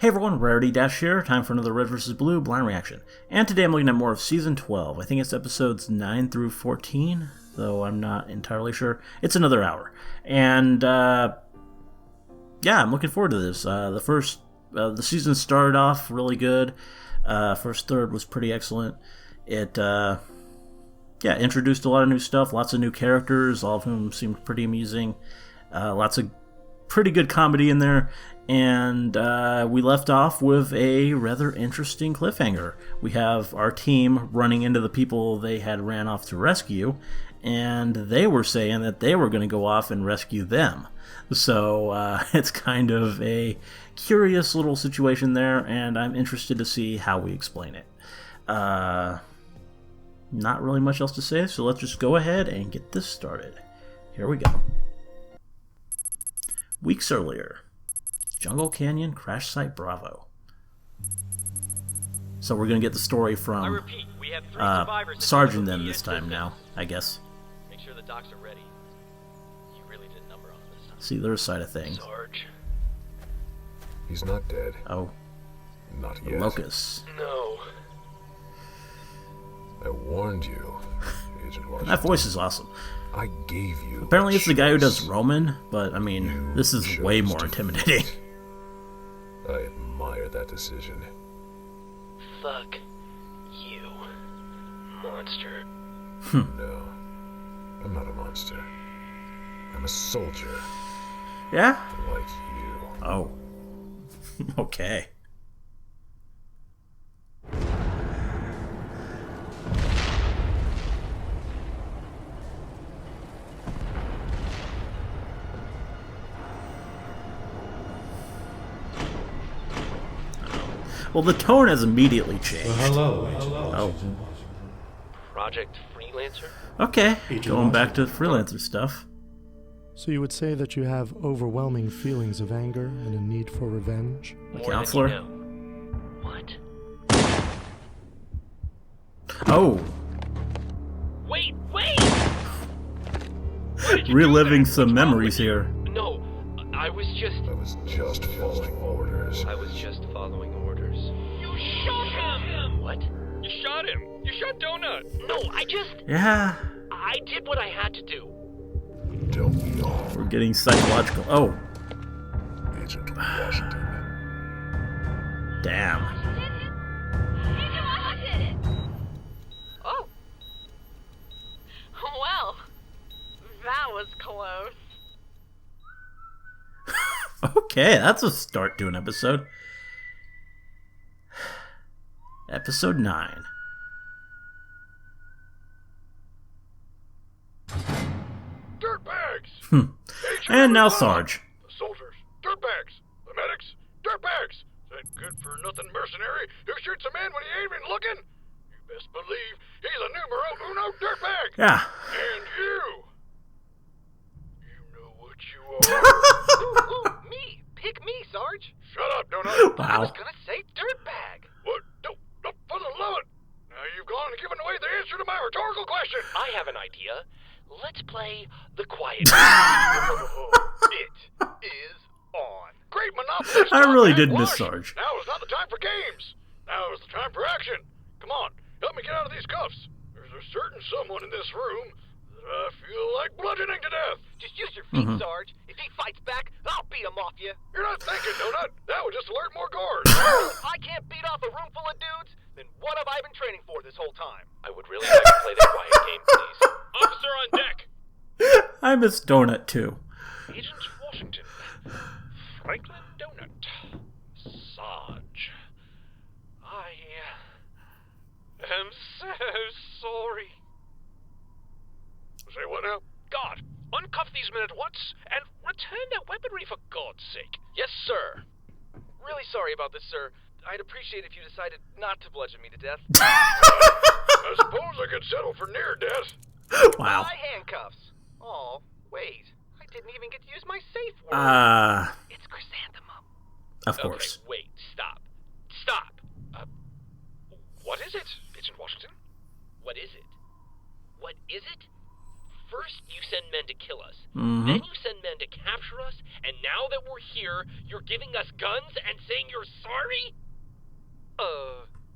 Hey everyone, Rarity Dash here. Time for another Red vs. Blue blind reaction. And today I'm looking at more of Season 12. I think it's episodes 9 through 14, though I'm not entirely sure. It's another hour. And, yeah, I'm looking forward to this. The season started off really good. First third was pretty excellent. It, introduced a lot of new stuff, lots of new characters, all of whom seemed pretty amusing. Lots of pretty good comedy in there. And we left off with a rather interesting cliffhanger. We have our team running into the people they had ran off to rescue, and they were saying that they were going to go off and rescue them. So it's kind of a curious little situation there, and I'm interested to see how we explain it. Not really much else to say, so let's just go ahead and get this started. Here we go. Weeks earlier. Jungle Canyon Crash Site Bravo. So we're going to get the story from Sarge and them this time now, I guess. Make sure the docs are ready. You really did number on this time. See their side of things. Sarge. He's not dead. Oh. Not yet. Locus. No. I warned you, Agent Washington. That voice is awesome. I gave you. Apparently it's the guy who does Roman, but I mean, this is way more intimidating. I admire that decision. Fuck you, monster. No, I'm not a monster. I'm a soldier. Yeah? Like you. Oh. Okay. Well, the tone has immediately changed. Hello, Agent Washington. Project Freelancer? Okay, Agent going back to Washington. freelancer stuff. So you would say that you have overwhelming feelings of anger and a need for revenge? The More counselor. than you know. What? Oh, Wait! Why did you reliving do that? some What's wrong memories with you? here. No, I was just following orders. following orders. You shot him! What? You shot him! You shot Donut! No, Yeah, I did what I had to do. Don't we all, we're getting psychological. Oh, Agent Washington? damn. Oh. Well, that was close. Okay, that's a start to an episode. Episode 9. Dirtbags! And now Sarge. The soldiers, dirtbags! The medics, dirtbags! That good-for-nothing mercenary who shoots a man when he ain't even looking? You best believe he's a numero uno dirtbag! Yeah. And you! You know what you are. Me! Pick me, Sarge! Shut up, Donut! I was Wow. gonna say dirtbag! What? No, for the love it! Now you've gone and given away the answer to my rhetorical question! I have an idea. Let's play the quiet. It is on. Great monopoly! I really Stop did and miss watch. Sarge. Now is not the time for games. Now is the time for action. Come on, help me get out of these cuffs. There's a certain someone in this room that I feel like bludgeoning to death. Just use your feet, Sarge. If he fights back, I'll beat him off you. You're not thinking, Donut. That would just alert more guards. If I can't beat off a room full of dudes, then what have I been training for this whole time? I would really like to play the quiet game, please. Officer on deck. I miss Donut too. Agent Washington. Franklin Donut. Sarge. I am so sorry. Say what now? God, uncuff these men at once and return their weaponry for God's sake. Yes, sir. Really sorry about this, sir. I'd appreciate if you decided not to bludgeon me to death. I suppose I could settle for near death. Wow. My handcuffs. Oh, wait. I didn't even get to use my safe word. It's chrysanthemum. Of course. Okay, wait. Stop. Stop. What is it, Agent Washington? What is it? What is it? For First, you send men to kill us. Mm-hmm. Then you send men to capture us, and now that we're here, you're giving us guns and saying you're sorry?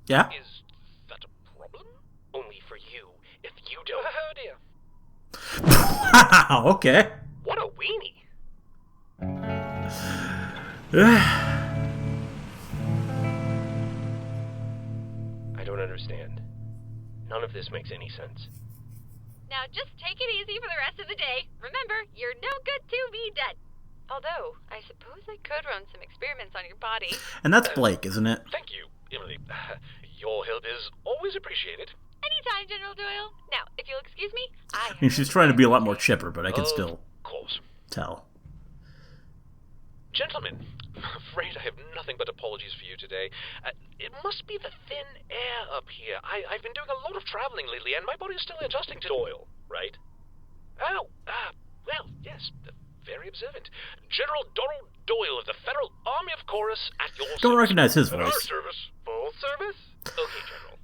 Yeah? Is that a problem? Only for you, if you don't... Oh, dear. Wow, okay. What a weenie. I don't understand. None of this makes any sense. Now just take it easy for the rest of the day. Remember, you're no good to be dead. Although, I suppose I could run some experiments on your body. And that's Blake, isn't it? Thank you, Emily. Your help is always appreciated. Anytime, General Doyle. Now, if you'll excuse me, I mean, she's trying to be a lot more chipper, but I can still Of course. tell. Gentlemen, I'm afraid I have nothing but apologies for you today. It must be the thin air up here. I've been doing a lot of traveling lately, and my body is still adjusting to Doyle, right? Oh, well, yes, very observant. General Donald Doyle of the Federal Army of Chorus at your Don't service. recognize his At our voice. service. Full service? Okay, General.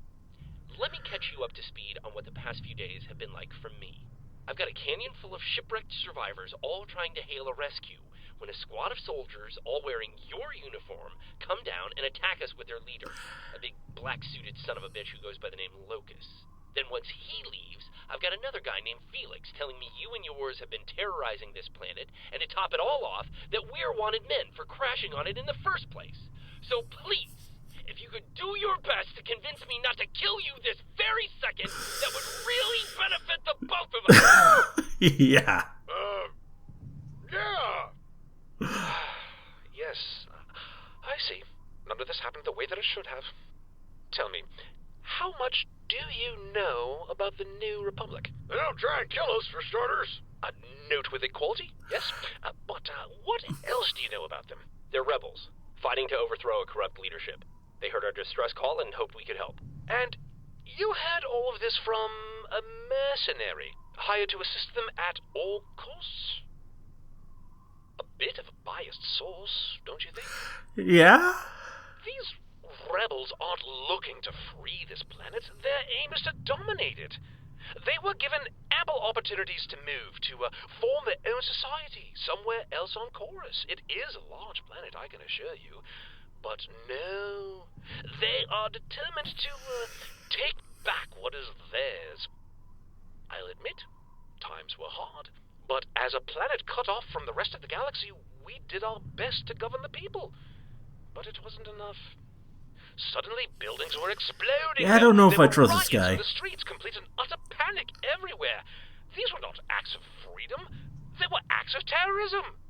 Let me catch you up to speed on what the past few days have been like for me. I've got a canyon full of shipwrecked survivors all trying to hail a rescue when a squad of soldiers, all wearing your uniform, come down and attack us with their leader, a big black-suited son of a bitch who goes by the name Locus. Then once he leaves, I've got another guy named Felix telling me you and yours have been terrorizing this planet, and to top it all off, that we're wanted men for crashing on it in the first place. So please, if you could do your best to convince me not to kill you this very second, that would really benefit the both of us. Yeah. Yeah. Yes, I see. None of this happened the way that it should have. Tell me, how much do you know about the New Republic? They don't try and kill us, for starters. A noteworthy quality, yes. But what else do you know about them? They're rebels, fighting to overthrow a corrupt leadership. They heard our distress call and hoped we could help. And you had all of this from a mercenary, hired to assist them at all costs? A bit of a biased source, don't you think? Yeah? These rebels aren't looking to free this planet. Their aim is to dominate it. They were given ample opportunities to move, to form their own society somewhere else on Chorus. It is a large planet, I can assure you. But no, they are determined to take back what is theirs. I'll admit, times were hard. But as a planet cut off from the rest of the galaxy, we did our best to govern the people. But it wasn't enough. Suddenly, buildings were exploding. Yeah, I don't know if There I were trust this riots guy. in the streets, complete and utter panic everywhere. These were not acts of freedom. They were acts of terrorism.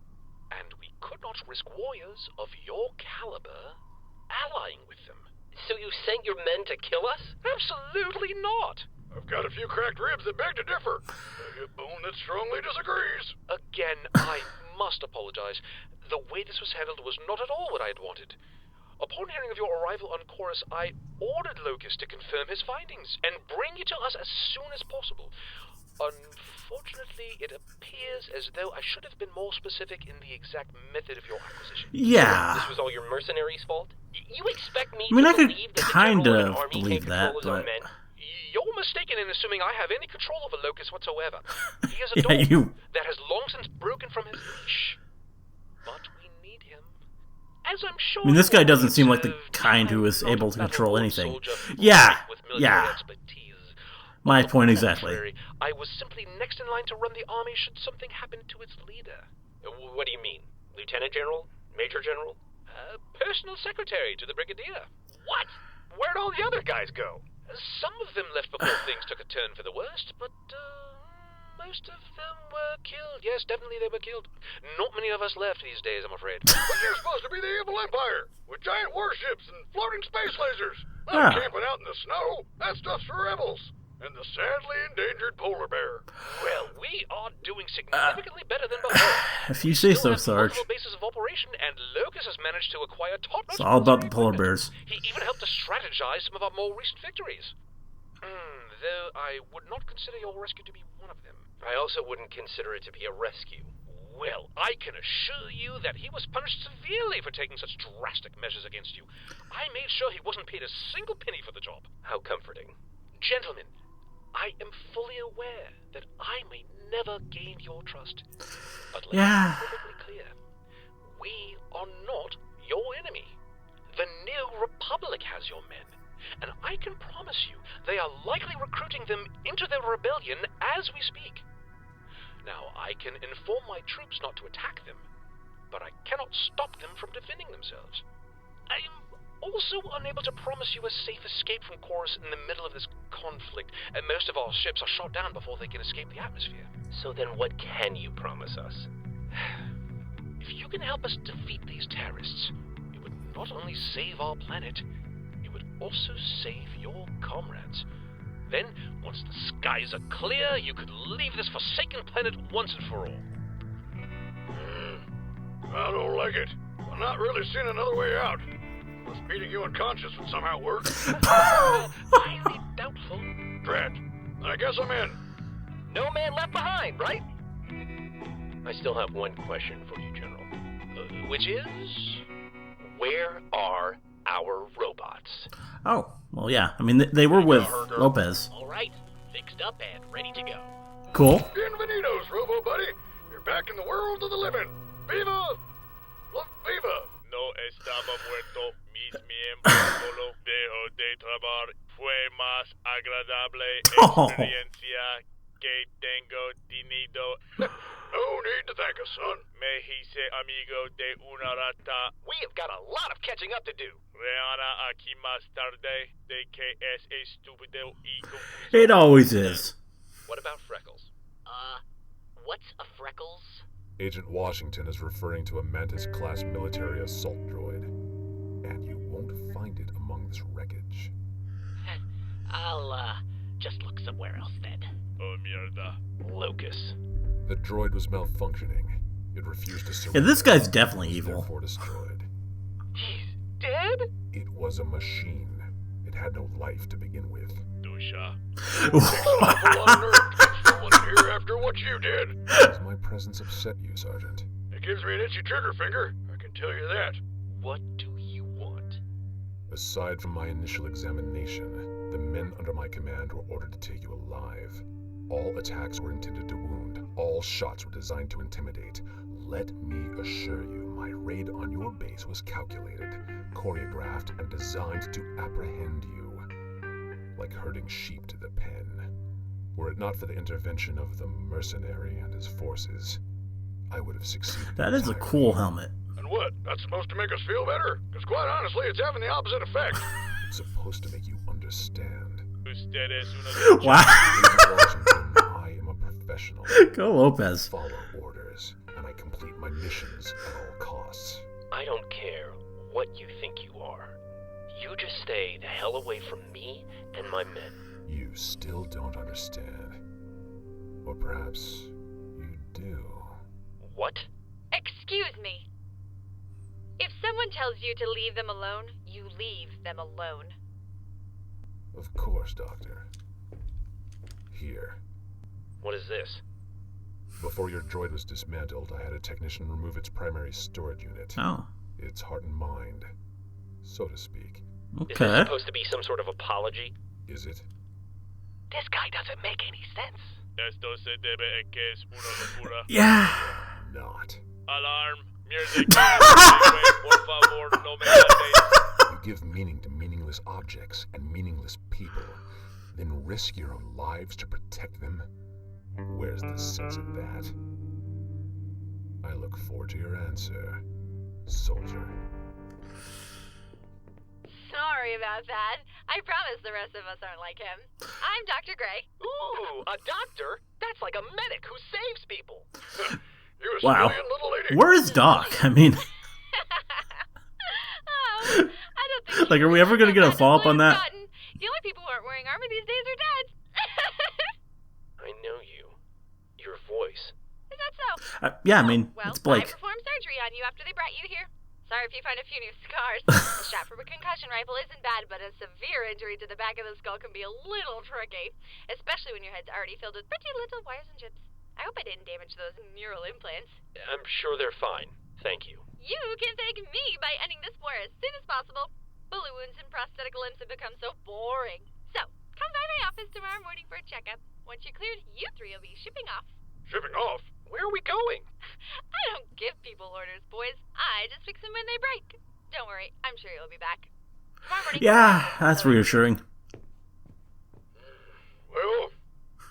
And we could not risk warriors of your caliber allying with them. So you sent your men to kill us? Absolutely not. I've got a few cracked ribs that beg to differ. A hip bone that strongly disagrees. Again, I must apologize. The way this was handled was not at all what I had wanted. Upon hearing of your arrival on Chorus, I ordered Locus to confirm his findings and bring you to us as soon as possible. Unfortunately, it appears as though I should have been more specific in the exact method of your acquisition. Yeah. This was all your mercenaries' fault? You expect me I mean, to I could believe that the kind general of an of army believe can't that, control his own but... men? You're mistaken in assuming I have any control over Locus whatsoever. He is a Yeah, dog you... that has long since broken from his leash. But we need him. As I'm sure I mean, this guy you doesn't seem like the observed, kind who I'm is not able to a control battle-born anything. soldier Yeah, with military yeah. expertise. My On the point exactly. contrary, I was simply next in line to run the army should something happen to its leader. What do you mean? Lieutenant General? Major General? Personal secretary to the Brigadier. What? Where'd all the other guys go? Some of them left before things took a turn for the worst, but most of them were killed. Yes, definitely they were killed. Not many of us left these days, I'm afraid. But you're supposed to be the evil empire, with giant warships and floating space lasers. Ah. Not camping out in the snow. That stuff's for rebels. And the sadly endangered polar bear. Well, we are doing significantly better than before. If you say so, Still have Sarge. multiple bases of operation, and Locus has managed to acquire top-notch It's all about the military polar equipment. bears. He even helped to strategize some of our more recent victories. Though I would not consider your rescue to be one of them. I also wouldn't consider it to be a rescue. Well, I can assure you that he was punished severely for taking such drastic measures against you. I made sure he wasn't paid a single penny for the job. How comforting. Gentlemen, I am fully aware that I may never gain your trust. But let me Yeah. be perfectly clear. We are not your enemy. The New Republic has your men, and I can promise you they are likely recruiting them into the rebellion as we speak. Now, I can inform my troops not to attack them, but I cannot stop them from defending themselves. I am also unable to promise you a safe escape from Chorus in the middle of this conflict, and most of our ships are shot down before they can escape the atmosphere. So then what can you promise us? If you can help us defeat these terrorists, it would not only save our planet, it would also save your comrades. Then, once the skies are clear, you could leave this forsaken planet once and for all. I don't like it. I'm not really seeing another way out. Unless beating you unconscious would somehow work. Highly doubtful. Drat. I guess I'm in. No man left behind, right? I still have one question for you, General. Which is, where are our robots? Oh, well, yeah. I mean, they were with Lopez. All right, fixed up and ready to go. Cool. Bienvenidos, Robo Buddy. You're back in the world of the living. Viva! Viva! No estaba muerto. Mis miembros solo dejo de trabajar. Fue más agradable experiencia que tengo tenido. No need to thank us, son. Me hice amigo de una rata. We have got a lot of catching up to do. Reana aquí más tarde. De que es estúpido y confuso. It always is. What about Freckles? What's a Freckles? Agent Washington is referring to a Mantis-class military assault droid, and you won't find it among this wreckage. I'll, just look somewhere else then. Oh, mierda. Locus. The droid was malfunctioning. It refused to Yeah, surrender. this guy's definitely evil. Therefore destroyed. He's dead? It was a machine. It had no life to begin with. Dusha. Awful on nerve to get stolen here after what you did. Does my presence upset you, Sergeant? It gives me an itchy trigger finger, I can tell you that. What do you want? Aside from my initial examination, the men under my command were ordered to take you alive. All attacks were intended to wound. All shots were designed to intimidate. Let me assure you, my raid on your base was calculated, choreographed, and designed to apprehend you. Like herding sheep to the pen. Were it not for the intervention of the mercenary and his forces, I would have succeeded. That is a entirely. cool helmet. And what? That's supposed to make us feel better? Because quite honestly, it's having the opposite effect. It's supposed to make you understand. Usted es uno de Wow. Agent Washington, I am a professional. Go Lopez. Follow orders, and I complete my missions at all costs. I don't care what you think you are. You just stay the hell away from me and my men. You still don't understand. Or perhaps you do. What? Excuse me. If someone tells you to leave them alone, you leave them alone. Of course, Doctor. Here. What is this? Before your droid was dismantled, I had a technician remove its primary storage unit. Oh, Its heart and mind, so to speak. Is this okay. supposed to be some sort of apology? Is it? This guy doesn't make any sense. Esto se debe a que es una locura. Yeah. Not. Alarm. Mierda que por favor, no me mates. You give meaning to meaningless objects and meaningless people, then risk your own lives to protect them? Where's the sense in that? I look forward to your answer, soldier. Sorry about that. I promise the rest of us aren't like him. I'm Dr. Gray. Ooh, a doctor? That's like a medic who saves people. You a Wow. civilian little lady. Where is Doc? I mean, Oh, I don't think like, are we ever gonna get a follow-up on that? Forgotten. The only people who aren't wearing armor these days are dead. I know you. Your voice. Is that so? Yeah, I mean, Well, it's Blake. I performed surgery on you after they brought you here. Sorry if you find a few new scars. A shot from a concussion rifle isn't bad, but a severe injury to the back of the skull can be a little tricky, especially when your head's already filled with pretty little wires and chips. I hope I didn't damage those neural implants. I'm sure they're fine. Thank you. You can thank me by ending this war as soon as possible. Bullet wounds and prosthetic limbs have become so boring. So, Come by my office tomorrow morning for a checkup. Once you're cleared, you three will be shipping off. Shipping off? Where are we going? I don't give people orders, boys. I just fix them when they break. Don't worry, I'm sure you'll be back. Tomorrow morning. Yeah, that's reassuring. Well,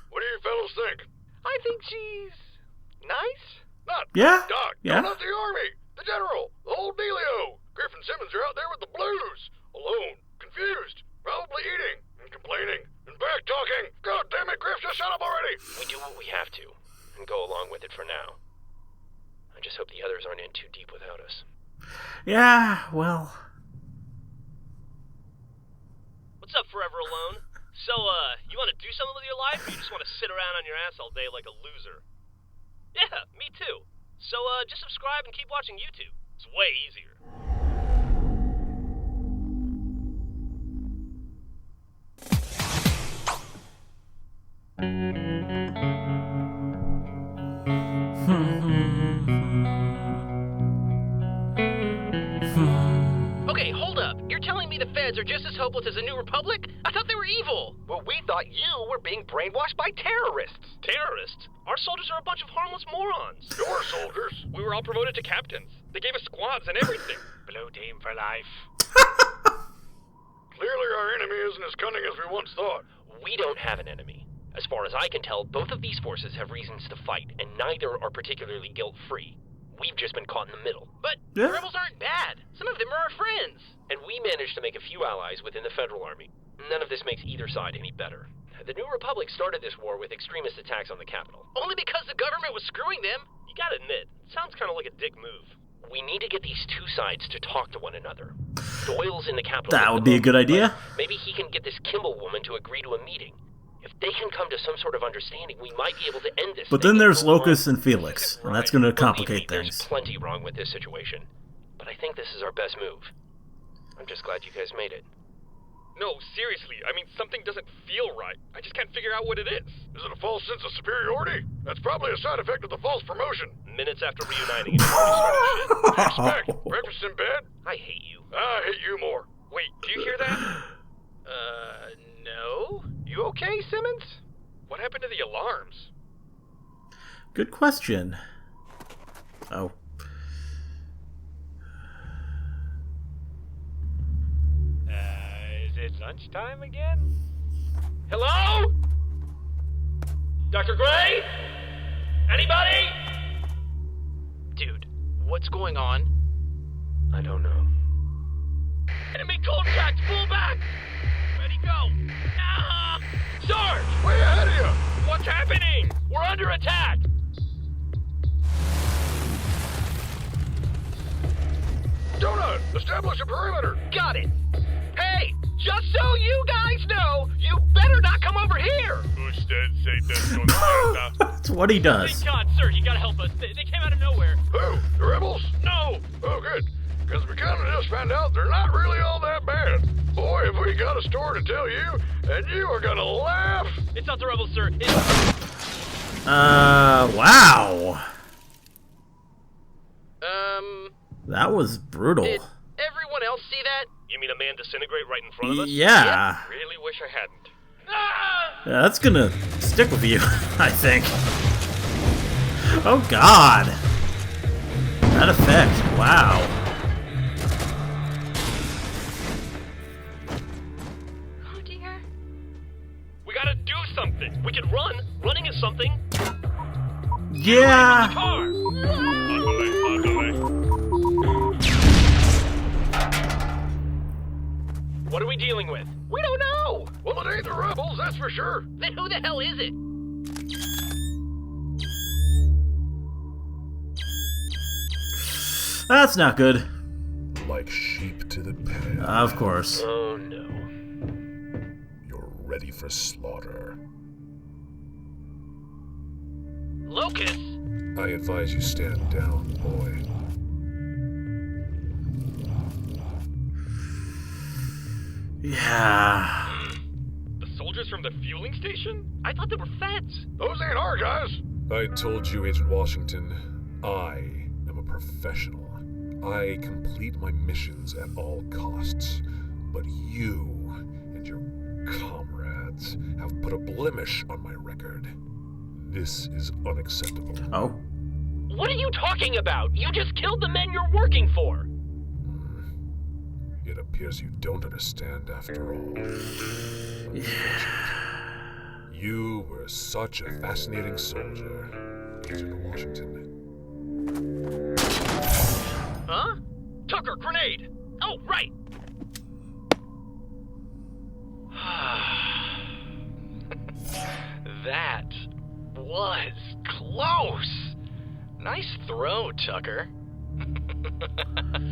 what do you fellas think? I think she's nice. Not Yeah, Doc. yeah. No, not the Army. The General. The whole dealio. Griff and Simmons are out there with the blues. Alone. Confused. Probably eating. And complaining. And back-talking. God damn it, Griff, just shut up already. We do what we have to, and go along with it for now. I just hope the others aren't in too deep without us. Yeah, well... What's up, Forever Alone? So, you want to do something with your life, or you just want to sit around on your ass all day like a loser? Yeah, me too. So, just subscribe and keep watching YouTube. It's way easier. Okay, hold up. You're telling me the feds are just as hopeless as the New Republic? I thought they were evil. Well, we thought you were being brainwashed by terrorists. Terrorists? Our soldiers are a bunch of harmless morons. Your soldiers? We were all promoted to captains. They gave us squads and everything. Blue team for life. Clearly our enemy isn't as cunning as we once thought. We don't have an enemy. As far as I can tell, both of these forces have reasons to fight, and neither are particularly guilt-free. We've just been caught in the middle. But Yeah. the rebels aren't bad. Some of them are our friends. And we managed to make a few allies within the Federal Army. None of this makes either side any better. The New Republic started this war with extremist attacks on the capital. Only because the government was screwing them? You gotta admit, it sounds kind of like a dick move. We need to get these two sides to talk to one another. Doyle's in the capital. That at would the be a good moment, idea. but maybe he can get this Kimball woman to agree to a meeting. If they can come to some sort of understanding, we might be able to end this. But thing then there's in the long Locus run. and Felix, and that's going to complicate Believe me, things. There's plenty wrong with this situation. But I think this is our best move. I'm just glad you guys made it. No, seriously, I mean, something doesn't feel right. I just can't figure out what it is. Is it a false sense of superiority? That's probably a side effect of the false promotion. Minutes after reuniting, it's already started shit. Expect. Breakfast in bed? I hate you. I hate you more. Wait, do you hear that? No? You okay, Simmons? What happened to the alarms? Good question. Oh. Is it lunchtime again? Hello? Dr. Gray? Anybody? Dude, what's going on? I don't know. Enemy contact! Pull back! Ready, go! Ah! Sarge! Way ahead of you! What's happening? We're under attack! Donut! Establish a perimeter! Got it! Hey! Just so you guys know, you better not come over here! Usted se desconcerta. That's what he does. Thank God, sir, you gotta help us. They came out of nowhere. Who? The rebels? No! Oh, good. Because we kind of just found out they're not really all that bad. Boy, have we got a story to tell you, and you are gonna laugh. It's not the rebels, sir. Wow. That was brutal. Did everyone else see that? You mean a man disintegrate right in front of us? Yeah. Really wish I hadn't. Ah! Yeah, that's gonna stick with you, I think. Oh god. That effect, wow. Oh dear. We gotta do something. We can run. Running is something. Yeah. Car. Ándale, ándale. What are we dealing with? We don't know. Well, it ain't the rebels, that's for sure. Then who the hell is it? That's not good. Like sheep to the pen. Of course. Oh no. You're ready for slaughter. Locus. I advise you stand down, boy. Yeah. The soldiers from the fueling station? I thought they were feds. Those ain't our guys. I told you, Agent Washington, I am a professional. I complete my missions at all costs. But you and your comrades gods have put a blemish on my record. This is unacceptable. Oh. What are you talking about? You just killed the men you're working for! It appears you don't understand after all. You were such a fascinating soldier, Agent Washington. Huh? Tucker, grenade! Oh, right! That was close! Nice throw, Tucker.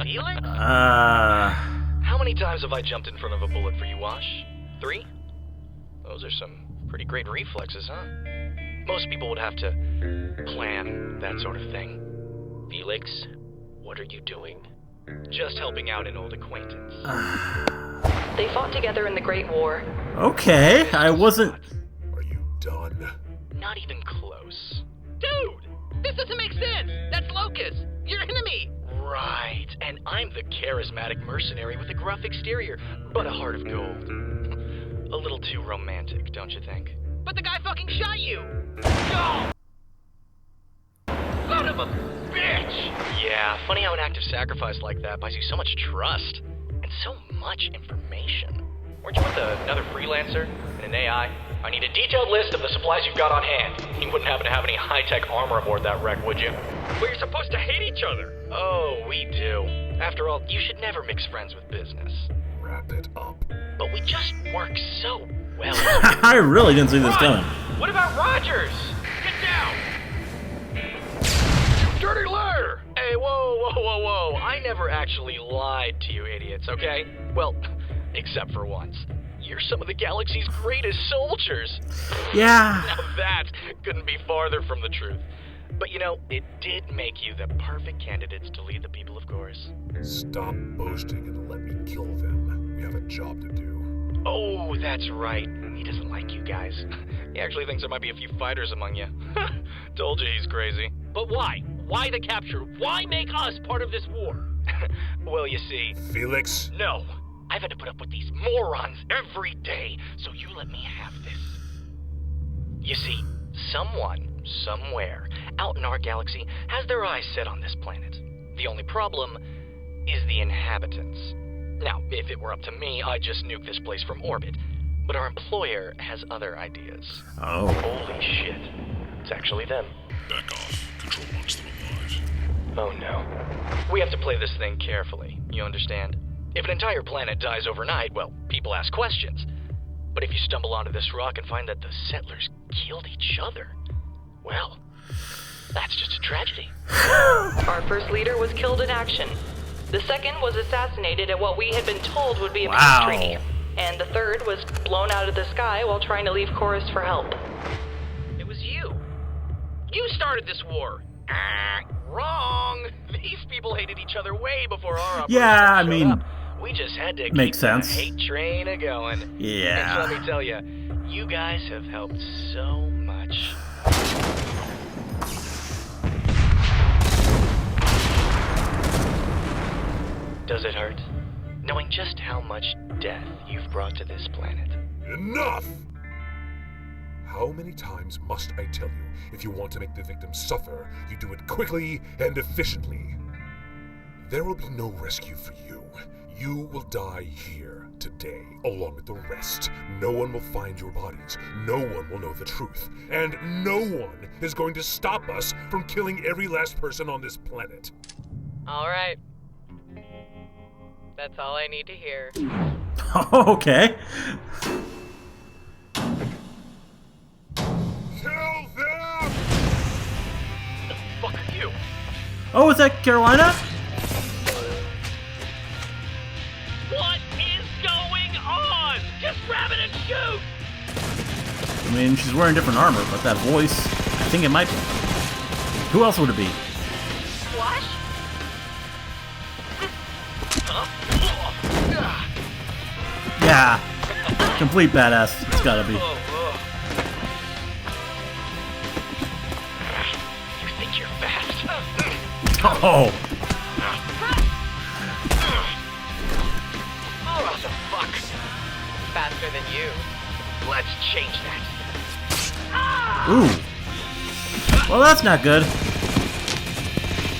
Felix? How many times have I jumped in front of a bullet for you, Wash? 3? Those are some pretty great reflexes, huh? Most people would have to plan that sort of thing. Felix, what are you doing? Just helping out an old acquaintance. They fought together in the Great War. Okay, I wasn't... Are you done? Not even close. Dude! This doesn't make sense! That's Locus! Your enemy! Right, and I'm the charismatic mercenary with a gruff exterior, but a heart of gold. A little too romantic, don't you think? But the guy fucking shot you! No! Son of a bitch! Yeah, funny how an act of sacrifice like that buys you so much trust, and so much information. Weren't you with another freelancer and an AI? I need a detailed list of the supplies you've got on hand. You wouldn't happen to have any high-tech armor aboard that wreck, would you? Well, you're supposed to hate each other. Oh, we do. After all, you should never mix friends with business. Wrap it up. But we just work so well. I really didn't see this coming. What about Rogers? Get down! You dirty liar! Hey, whoa. I never actually lied to you idiots, okay? Well, except for once. You're some of the galaxy's greatest soldiers. Yeah. Now that couldn't be farther from the truth. But you know, it did make you the perfect candidates to lead the people of Gorus. Stop boasting and let me kill them. We have a job to do. Oh, that's right. He doesn't like you guys. He actually thinks there might be a few fighters among you. Told you he's crazy. But why? Why the capture? Why make us part of this war? Well, you see... Felix? No. I've had to put up with these morons every day, so you let me have this. You see, someone, somewhere, out in our galaxy, has their eyes set on this planet. The only problem is the inhabitants. Now, if it were up to me, I'd just nuke this place from orbit. But our employer has other ideas. Oh. Holy shit. It's actually them. Back off. Control wants them alive. Oh no. We have to play this thing carefully, you understand? If an entire planet dies overnight, well, people ask questions. But if you stumble onto this rock and find that the settlers killed each other, well, that's just a tragedy. Our first leader was killed in action. The second was assassinated at what we had been told would be a peace treaty. And the third was blown out of the sky while trying to leave Chorus for help. It was you. You started this war. Wrong. These people hated each other way before our operation showed up. We just had to keep the hate train a-going. Yeah. And let me tell you, you guys have helped so much. Does it hurt? Knowing just how much death you've brought to this planet. Enough! How many times must I tell you, if you want to make the victim suffer, you do it quickly and efficiently? There will be no rescue for you. You will die here today, along with the rest. No one will find your bodies. No one will know the truth. And no one is going to stop us from killing every last person on this planet. All right. That's all I need to hear. Okay. Kill them! The fuck are you? Oh, is that Carolina? What is going on? Just grab it and shoot! I mean, she's wearing different armor, but that voice, I think it might be. Who else would it be? Wash? Yeah. Complete badass. It's gotta be. You think you're fast? Oh. What the fuck? Faster than you. Let's change that. Ooh. Well, that's not good.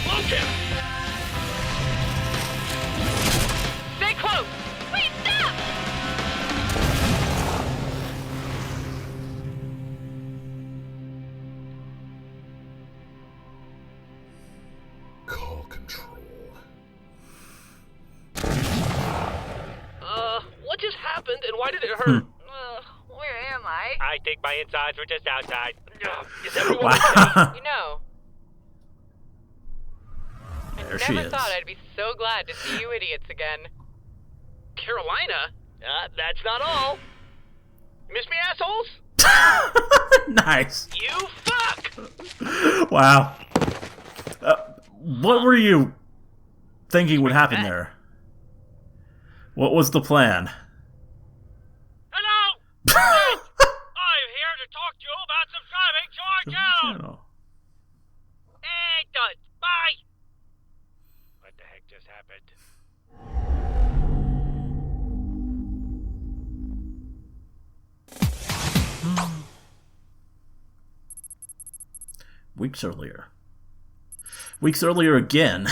Launch him! Stay close! Wait, stop! Call control. What just happened and why did it hurt? Where am I? I think my insides were just outside. Is everyone Wow. okay? You know, There I she never is. thought I'd be so glad to see you idiots again. Carolina? That's not all. You miss me, assholes? Nice. You fuck! Wow. What were you thinking would happen there? What was the plan? Hello! I'm here to talk to you about subscribing to our channel! Hey, done. Bye! What the heck just happened? Weeks earlier again.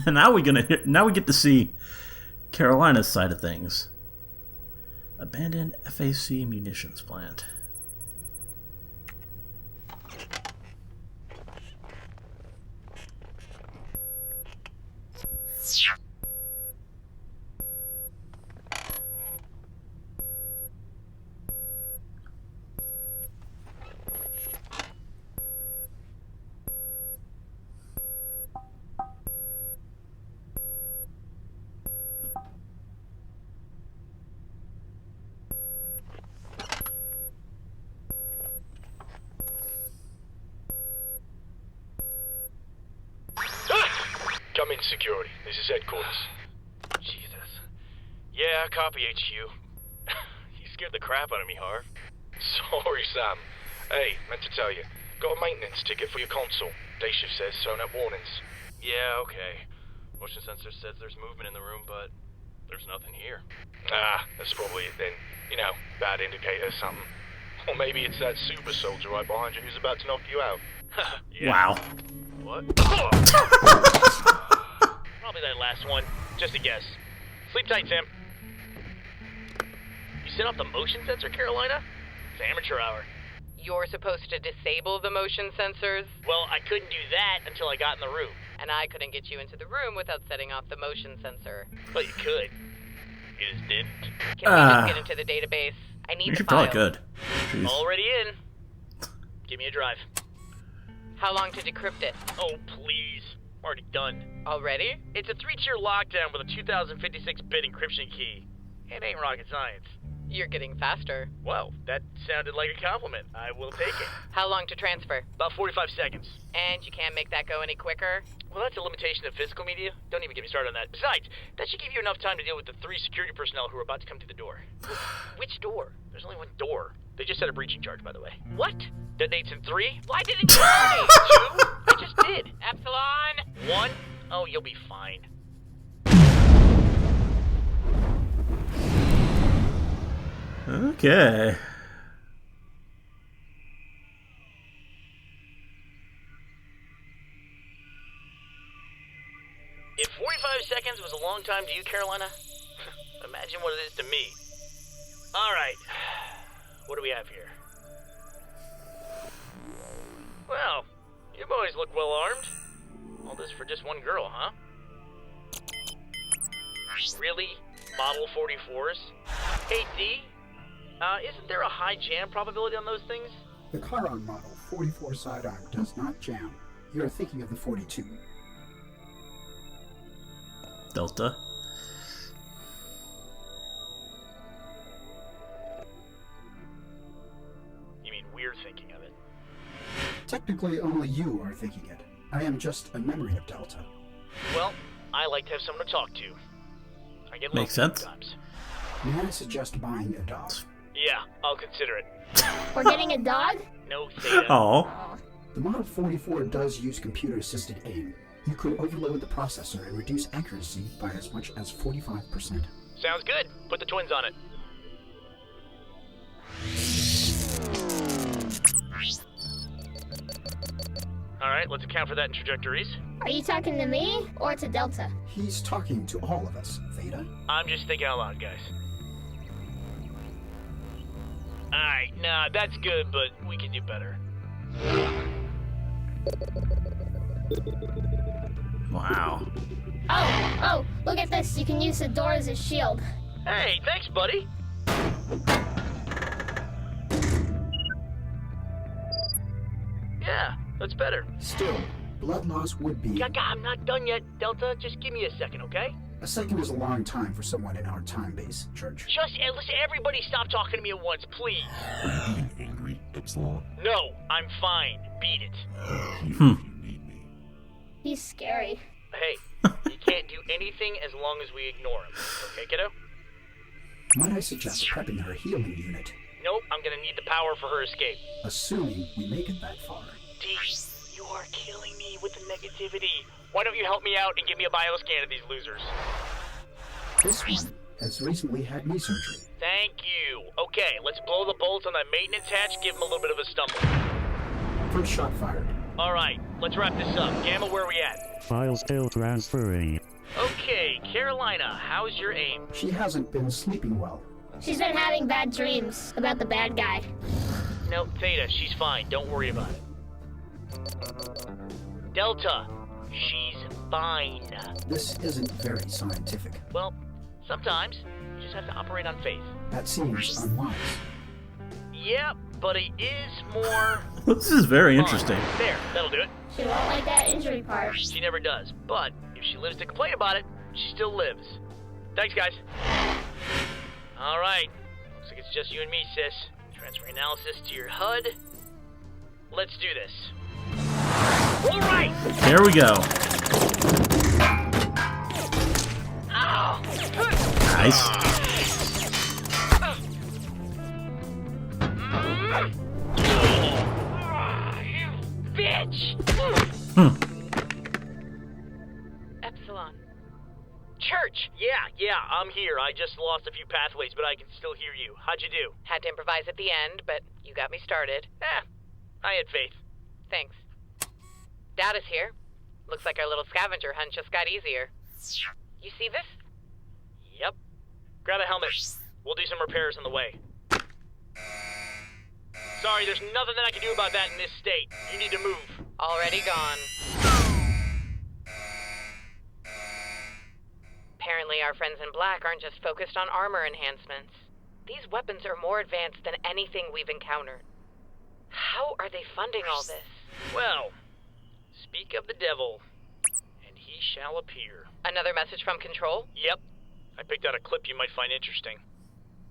Now we get to see Carolina's side of things. Abandoned FAC munitions plant. Come in, security. This is headquarters. Jesus. Yeah, copy HQ. You scared the crap out of me, Harv. Sorry, Sam. Hey, meant to tell you. Got a maintenance ticket for your console. Day shift says throwing up warnings. Yeah, okay. Motion sensor says there's movement in the room, but there's nothing here. Ah, that's probably it then. You know, bad indicator or something. Or maybe it's that super soldier right behind you who's about to knock you out. Yeah. Wow. What? Probably that last one. Just a guess. Sleep tight, Sam. You set off the motion sensor, Carolina? It's amateur hour. You're supposed to disable the motion sensors, Well, I couldn't do that until I got in the room. and I couldn't get you into the room without setting off the motion sensor. But you could. You just didn't. Can we just get into the database? I need You the should file. probably could. Jeez. Already in. Give me a drive. How long to decrypt it? Oh, please. I'm already done. Already? It's a 3-tier lockdown with a 2056-bit encryption key. It ain't rocket science. You're getting faster. Well, that sounded like a compliment. I will take it. How long to transfer? About 45 seconds. And you can't make that go any quicker? Well, that's a limitation of physical media. Don't even get me started on that. Besides, that should give you enough time to deal with the 3 security personnel who are about to come through the door. Which door? There's only one door. They just set a breaching charge, by the way. What? Detonates in 3? Why didn't you tell me? 2? I just did. Epsilon? 1? Oh, you'll be fine. Okay. If 45 seconds was a long time to you, Carolina, imagine what it is to me. All right. What do we have here? Well, you boys look well armed. All this for just one girl, huh? Really? Model 44s? Hey, D? Isn't there a high jam probability on those things? The Chiron model 44 sidearm does not jam. You're thinking of the 42. Delta. You mean we're thinking of it? Technically, only you are thinking it. I am just a memory of Delta. Well, I like to have someone to talk to. I get Makes lonely sense. sometimes. May I suggest buying a dog? Yeah, I'll consider it. We're getting a dog? No, Theta. Oh. The Model 44 does use computer-assisted aim. You could overload the processor and reduce accuracy by as much as 45%. Sounds good. Put the twins on it. Alright, let's account for that in trajectories. Are you talking to me or to Delta? He's talking to all of us, Theta. I'm just thinking out loud, guys. Alright, nah, that's good, but we can do better. Wow. Oh, look at this. You can use the door as a shield. Hey, thanks, buddy. Yeah, that's better. Still, blood loss would be... I'm not done yet, Delta. Just give me a second, okay? A second is a long time for someone in our time base, Church. Just, listen, everybody stop talking to me at once, please. Are you getting angry, Epsilon? No, I'm fine. Beat it. You need me. He's scary. Hey, you can't do anything as long as we ignore him. Okay, kiddo? Might I suggest prepping her healing unit? Nope, I'm gonna need the power for her escape. Assuming we make it that far. D, you are killing me with the negativity. Why don't you help me out and give me a bioscan of these losers? This one has recently had knee surgery. Thank you. Okay, let's blow the bolts on that maintenance hatch, give him a little bit of a stumble. First shot fired. Alright, let's wrap this up. Gamma, where are we at? File still transferring. Okay, Carolina, how's your aim? She hasn't been sleeping well. She's been having bad dreams about the bad guy. No, Theta, she's fine. Don't worry about it. Delta, she's fine. This isn't very scientific. Well, sometimes you just have to operate on faith. That seems unwise. Yeah, but it is more... This is very interesting. There, that'll do it. She won't like that injury part. She never does, but if she lives to complain about it, she still lives. Thanks, guys. Alright, looks like it's just you and me, sis. Transferring analysis to your HUD. Let's do this. Alright! There we go. Nice. You bitch! Epsilon. Church! Yeah, I'm here. I just lost a few pathways, but I can still hear you. How'd you do? Had to improvise at the end, but you got me started. I had faith. Thanks. Data's here. Looks like our little scavenger hunt just got easier. You see this? Yep. Grab a helmet. We'll do some repairs on the way. Sorry, there's nothing that I can do about that in this state. You need to move. Already gone. Apparently our friends in black aren't just focused on armor enhancements. These weapons are more advanced than anything we've encountered. How are they funding all this? Well, speak of the devil, and he shall appear. Another message from Control? Yep. I picked out a clip you might find interesting.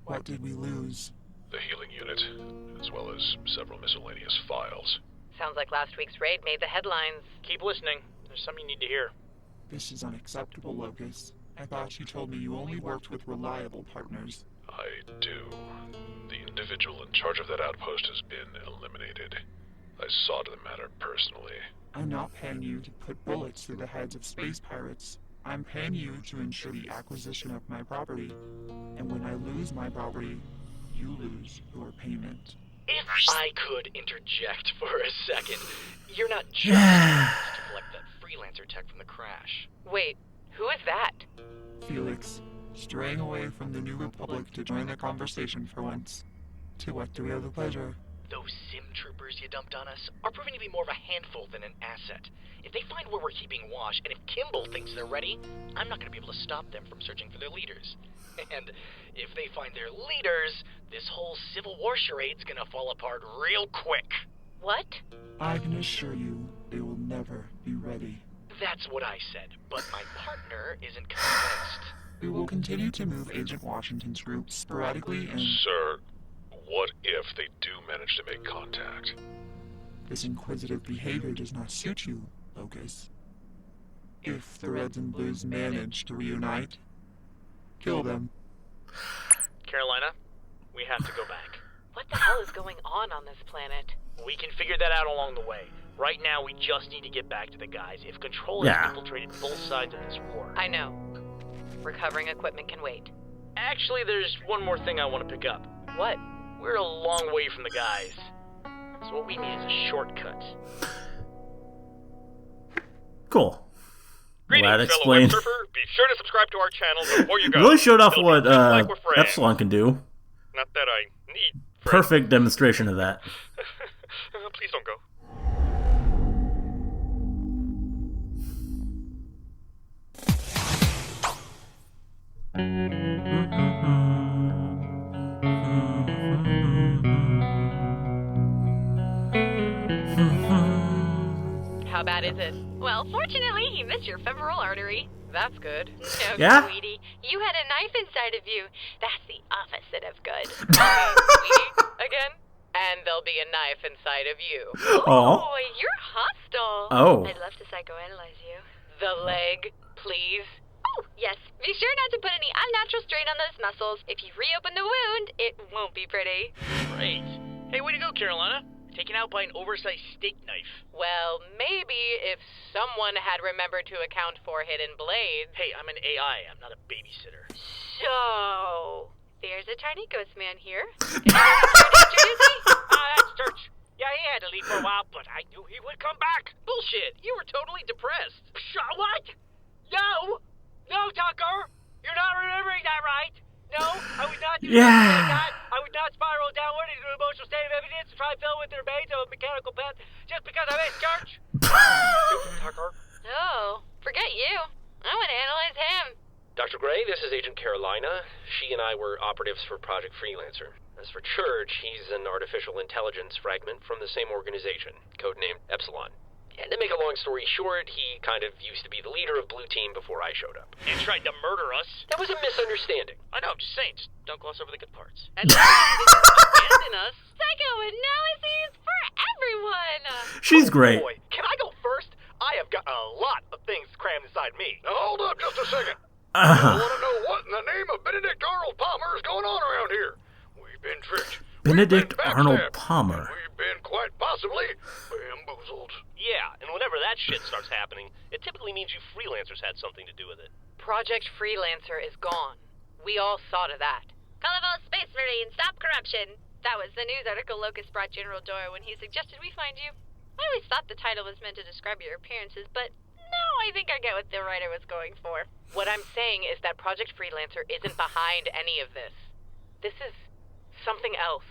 What did we lose? The healing unit, as well as several miscellaneous files. Sounds like last week's raid made the headlines. Keep listening. There's something you need to hear. This is unacceptable, Locus. I thought you told me you only worked with reliable partners. I do. The individual in charge of that outpost has been eliminated. I saw to the matter personally. I'm not paying you to put bullets through the heads of space pirates. I'm paying you to ensure the acquisition of my property. And when I lose my property, you lose your payment. If I could interject for a second, you're not just to collect that freelancer tech from the crash. Wait, who is that? Felix, straying away from the New Republic to join the conversation for once. To what do we owe the pleasure? Those sim troopers you dumped on us are proving to be more of a handful than an asset. If they find where we're keeping Wash, and if Kimball thinks they're ready, I'm not going to be able to stop them from searching for their leaders. And if they find their leaders, this whole Civil War charade's going to fall apart real quick. What? I can assure you, they will never be ready. That's what I said, but my partner isn't convinced. We will continue to move Agent Washington's group sporadically and... Sir, what if they do manage to make contact? This inquisitive behavior does not suit you, Locus. If the Reds and Blues manage to reunite, kill them. Carolina, we have to go back. What the hell is going on this planet? We can figure that out along the way. Right now, we just need to get back to the guys. If Control has infiltrated both sides of this war... I know. Recovering equipment can wait. Actually, there's one more thing I want to pick up. What? We're a long way from the guys. So what we need is a shortcut. Cool. Greetings, Well, that fellow explained. web surfer. Be sure to subscribe to our channel before you go. Really showed off It'll what be just like we're friends. Epsilon can do. Not that I need friends. Perfect demonstration of that. Please don't go. How bad is it? Well, fortunately, he missed your femoral artery. That's good. No, Yeah? sweetie. You had a knife inside of you. That's the opposite of good. Sweetie, again? And there'll be a knife inside of you. Oh. Boy, you're hostile. Oh. I'd love to psychoanalyze you. The leg, please. Oh, yes. Be sure not to put any unnatural strain on those muscles. If you reopen the wound, it won't be pretty. Great. Hey, way to go, Carolina. Taken out by an oversized steak knife. Well, maybe if someone had remembered to account for hidden blades. Hey, I'm an AI. I'm not a babysitter. So, there's a tiny ghost man here. Is he introduce me? That's Church. Yeah, he had to leave for a while, but I knew he would come back. Bullshit. You were totally depressed. What? No, Tucker. You're not remembering that right. No, I would not do something like that. I would not spiral downward into an emotional state of evidence and try to fill with the remains of a mechanical pet just because I missed church. Tucker. Oh, forget you. I want to analyze him. Dr. Gray, this is Agent Carolina. She and I were operatives for Project Freelancer. As for Church, he's an artificial intelligence fragment from the same organization, codenamed Epsilon. And to make a long story short, he kind of used to be the leader of Blue Team before I showed up. And tried to murder us. That was a misunderstanding. I know, I'm just saying, just don't gloss over the good parts. At least he didn't abandon us. Psychoanalyses for everyone. She's great. Boy, can I go first? I have got a lot of things crammed inside me. Now hold up just a second. Uh-huh. I want to know what in the name of Benedict Arnold Palmer is going on around here. We've been tricked. Benedict We've been Arnold backstabbed, Palmer. and we've been quite possibly bamboozled. Yeah, and whenever that shit starts happening, it typically means you freelancers had something to do with it. Project Freelancer is gone. We all saw to that. Call of all Space Marine, stop corruption. That was the news article Locus brought General Dora when he suggested we find you. I always thought the title was meant to describe your appearances, but now I think I get what the writer was going for. What I'm saying is that Project Freelancer isn't behind any of this. This is something else.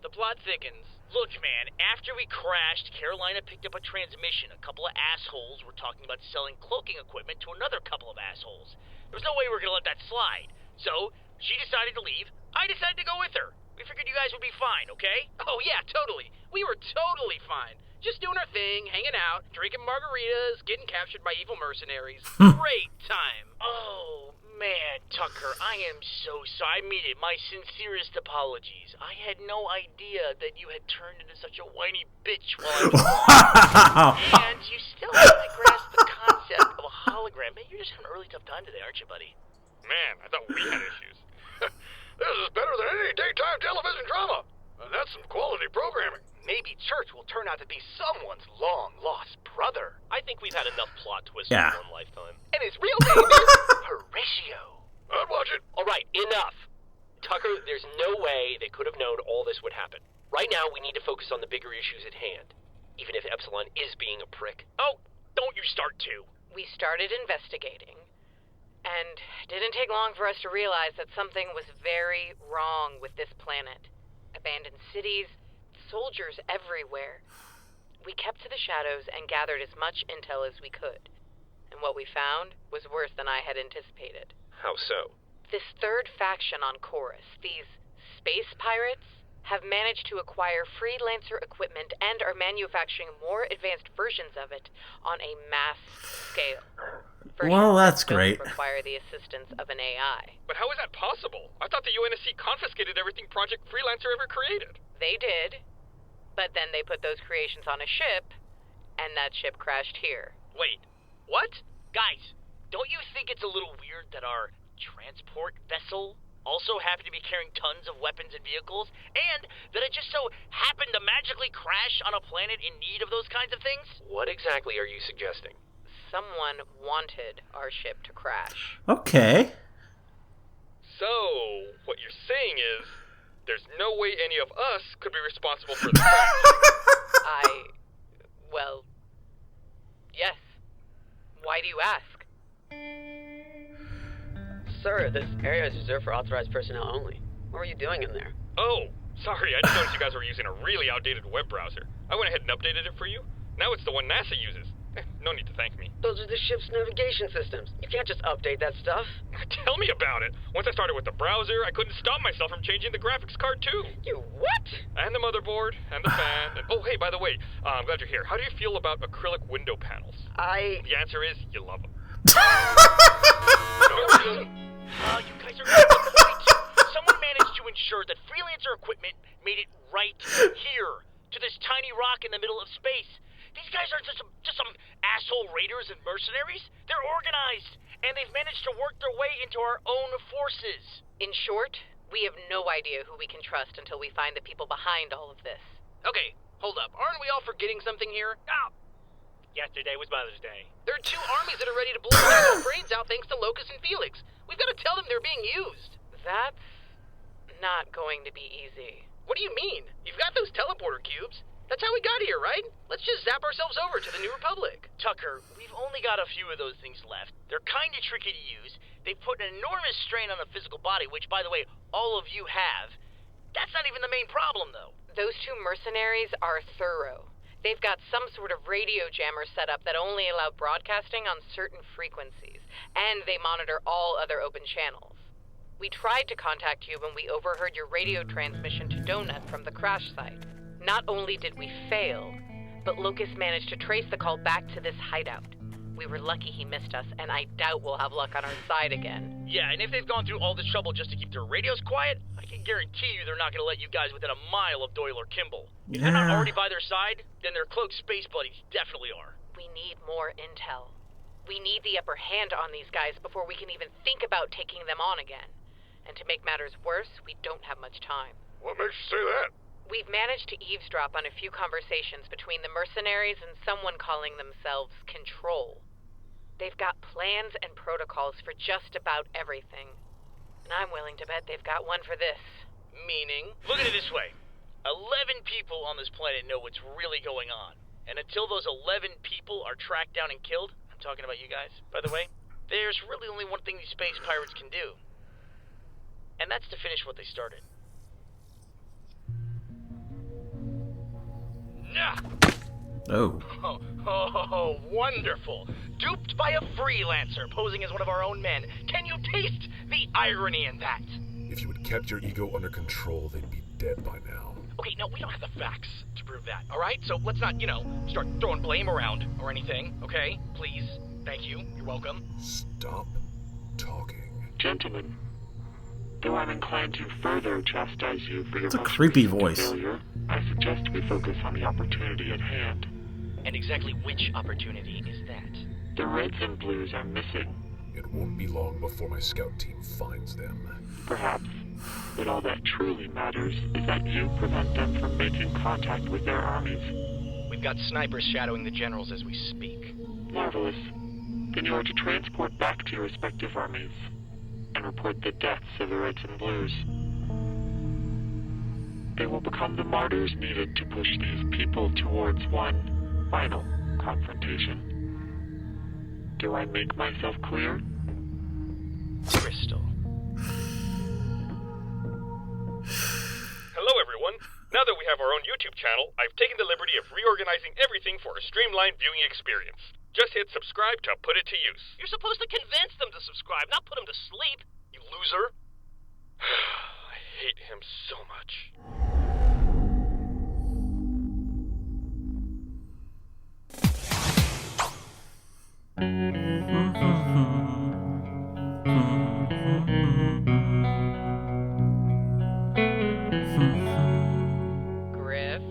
The plot thickens. Look, man, after we crashed, Carolina picked up a transmission. A couple of assholes were talking about selling cloaking equipment to another couple of assholes. There was no way we were going to let that slide. So, she decided to leave. I decided to go with her. We figured you guys would be fine, okay? Oh, yeah, totally. We were totally fine. Just doing our thing, hanging out, drinking margaritas, getting captured by evil mercenaries. Great time. Oh, man, Tucker, I am so sorry. I mean it. My sincerest apologies. I had no idea that you had turned into such a whiny bitch while I was Wow. And you still haven't grasped the concept of a hologram. Man, you're just having a really tough time today, aren't you, buddy? Man, I thought we had issues. This is better than any daytime television drama. And that's some quality programming. Maybe Church will turn out to be someone's long-lost brother. I think we've had enough plot twists Yeah. in one lifetime. And his real name is Horatio. I'd watch it. All right, enough. Tucker, there's no way they could have known all this would happen. Right now, we need to focus on the bigger issues at hand, even if Epsilon is being a prick. Oh, don't you start to. We started investigating, and it didn't take long for us to realize that something was very wrong with this planet. Abandoned cities, soldiers everywhere. We kept to the shadows and gathered as much intel as we could. And what we found was worse than I had anticipated. How so? This third faction on Chorus, these space pirates, have managed to acquire freelancer equipment and are manufacturing more advanced versions of it on a mass scale. Well, that's Don't great. require the assistance of an AI. But how is that possible? I thought the UNSC confiscated everything Project Freelancer ever created. They did, but then they put those creations on a ship, and that ship crashed here. Wait, what? Guys, don't you think it's a little weird that our transport vessel also happened to be carrying tons of weapons and vehicles, and that it just so happened to magically crash on a planet in need of those kinds of things? What exactly are you suggesting? Someone wanted our ship to crash. Okay. So, what you're saying is, there's no way any of us could be responsible for the crash. Well, yes. do you ask? Sir, this area is reserved for authorized personnel only. What were you doing in there? Oh, sorry, I just noticed you guys were using a really outdated web browser. I went ahead and updated it for you. Now it's the one NASA uses. No need to thank me. Those are the ship's navigation systems. You can't just update that stuff. Tell me about it. Once I started with the browser, I couldn't stop myself from changing the graphics card too. You what? And the motherboard, and the fan, and oh hey, by the way, I'm glad you're here. How do you feel about acrylic window panels? The answer is, you love them. You guys are getting the point. Someone managed to ensure that freelancer equipment made it right here, to this tiny rock in the middle of space. These guys aren't just some asshole raiders and mercenaries. They're organized, and they've managed to work their way into our own forces. In short, we have no idea who we can trust until we find the people behind all of this. Okay, hold up. Aren't we all forgetting something here? Yesterday was Mother's Day. There are two armies that are ready to blow their brains out thanks to Locus and Felix. We've got to tell them they're being used. That's not going to be easy. What do you mean? You've got those teleporter cubes. That's how we got here, right? Let's just zap ourselves over to the New Republic. Tucker, we've only got a few of those things left. They're kind of tricky to use. They put an enormous strain on the physical body, which, by the way, all of you have. That's not even the main problem, though. Those two mercenaries are thorough. They've got some sort of radio jammer set up that only allow broadcasting on certain frequencies, and they monitor all other open channels. We tried to contact you when we overheard your radio transmission to Donut from the crash site. Not only did we fail, but Locus managed to trace the call back to this hideout. We were lucky he missed us, and I doubt we'll have luck on our side again. Yeah, and if they've gone through all this trouble just to keep their radios quiet, I can guarantee you they're not going to let you guys within a mile of Doyle or Kimball. If they're not already by their side, then their cloaked space buddies definitely are. We need more intel. We need the upper hand on these guys before we can even think about taking them on again. And to make matters worse, we don't have much time. What makes you say that? We've managed to eavesdrop on a few conversations between the mercenaries and someone calling themselves Control. They've got plans and protocols for just about everything. And I'm willing to bet they've got one for this. Meaning? Look at it this way. 11 people on this planet know what's really going on. And until those 11 people are tracked down and killed, I'm talking about you guys, by the way, there's really only one thing these space pirates can do. And that's to finish what they started. Oh, wonderful. Duped by a freelancer posing as one of our own men. Can you taste the irony in that? If you had kept your ego under control, they'd be dead by now. Okay, no, we don't have the facts to prove that, alright? So let's not, start throwing blame around or anything, okay? Please. Thank you. You're welcome. Stop talking. Gentlemen, though I'm inclined to further chastise you for your It's a creepy voice. failure, I suggest we focus on the opportunity at hand. And exactly which opportunity is that? The Reds and Blues are missing. It won't be long before my scout team finds them. Perhaps. But all that truly matters is that you prevent them from making contact with their armies. We've got snipers shadowing the generals as we speak. Marvelous. Then you are to transport back to your respective armies and report the deaths of the Reds and Blues. They will become the martyrs needed to push these people towards one final confrontation. Do I make myself clear? Crystal. Hello, everyone. Now that we have our own YouTube channel, I've taken the liberty of reorganizing everything for a streamlined viewing experience. Just hit subscribe to put it to use. You're supposed to convince them to subscribe, not put them to sleep, you loser. I hate him so much. Griff,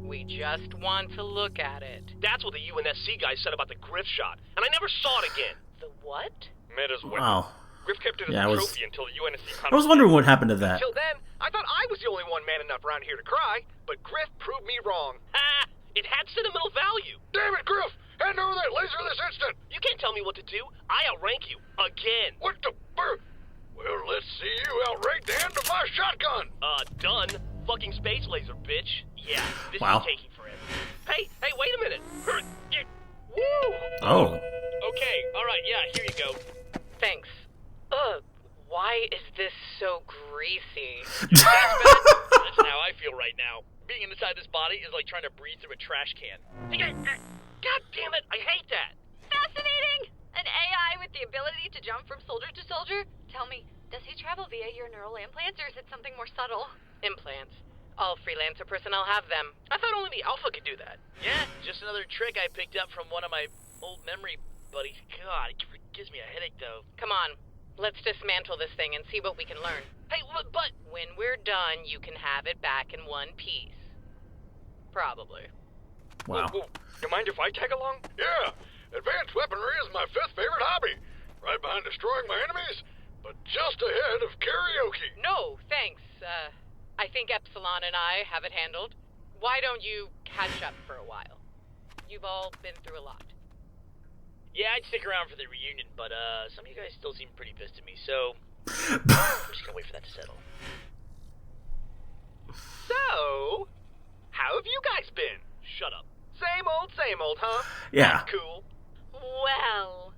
we just want to look at it. That's what the UNSC guy said about the Griff shot, and I never saw it again. The what? Meta's weapon. Wow. Griff kept it as Yeah, a trophy until the UNSC I was wondering what happened to that. Until then, I thought I was the only one man enough around here to cry, but Griff proved me wrong. Ha! It had sentimental value. Damn it, Griff! Hand over that laser this instant! You can't tell me what to do. I outrank you. Again. What the... Well, let's see you outrank the end of my shotgun! Done. Fucking space laser, bitch. Yeah, this Wow. is taking forever. Hey, wait a minute. Woo! Oh. Alright, yeah, here you go. Thanks. Why is this so greasy? That's how I feel right now. Being inside this body is like trying to breathe through a trash can. God damn it, I hate that! Fascinating! An AI with the ability to jump from soldier to soldier? Tell me, does he travel via your neural implants, or is it something more subtle? Implants. All freelancer personnel have them. I thought only the Alpha could do that. Yeah, just another trick I picked up from one of my old memory buddies. God, it gives me a headache, though. Come on. Let's dismantle this thing and see what we can learn. Hey, but... When we're done, you can have it back in one piece. Probably. Wow. Whoa. You mind if I tag along? Yeah. Advanced weaponry is my 5th favorite hobby. Right behind destroying my enemies, but just ahead of karaoke. No, thanks. I think Epsilon and I have it handled. Why don't you catch up for a while? You've all been through a lot. Yeah, I'd stick around for the reunion, but some of you guys still seem pretty pissed at me, so I'm just gonna wait for that to settle. So, how have you guys been? Shut up. Same old, huh? Yeah. That's cool. Well,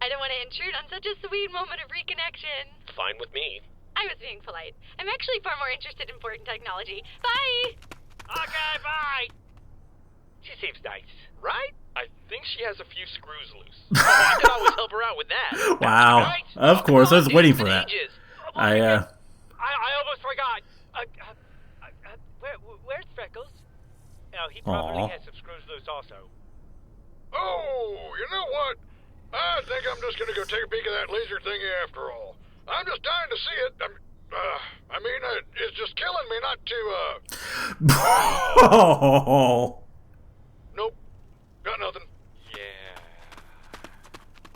I don't want to intrude on such a sweet moment of reconnection. Fine with me. I was being polite. I'm actually far more interested in important technology. Bye! Okay, bye! She seems nice, right? I think she has a few screws loose. I could always help her out with that. Wow. Right? Of course, I was waiting for that. Ages. I almost forgot. Where's Freckles? Oh, he probably has some screws loose also. Oh, you know what? I think I'm just gonna go take a peek at that laser thingy after all. I'm just dying to see it. It's just killing me not to, Oh. Nope. Got nothing. Yeah.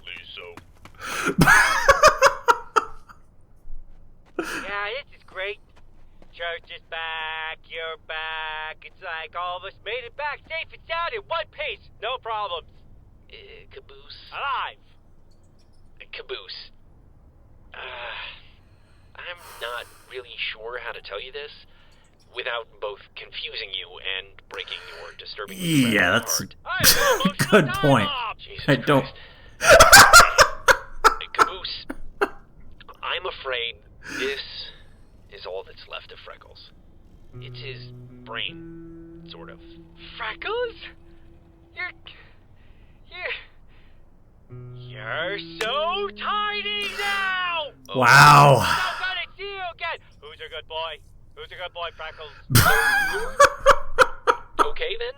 Lisa. Yeah, this is great. Church is back, you're back. It's like all of us made it back safe and sound in one piece. No problems. Caboose. Alive. Caboose. I'm not really sure how to tell you this without both confusing you and breaking your disturbing Yeah, that's a good point. I don't. Caboose, I'm afraid this is all that's left of Freckles. It's his brain, sort of. Freckles? You're so tiny now! Wow. I'm gonna see you again! Who's a good boy? Who's a good boy, Freckles? Okay, then?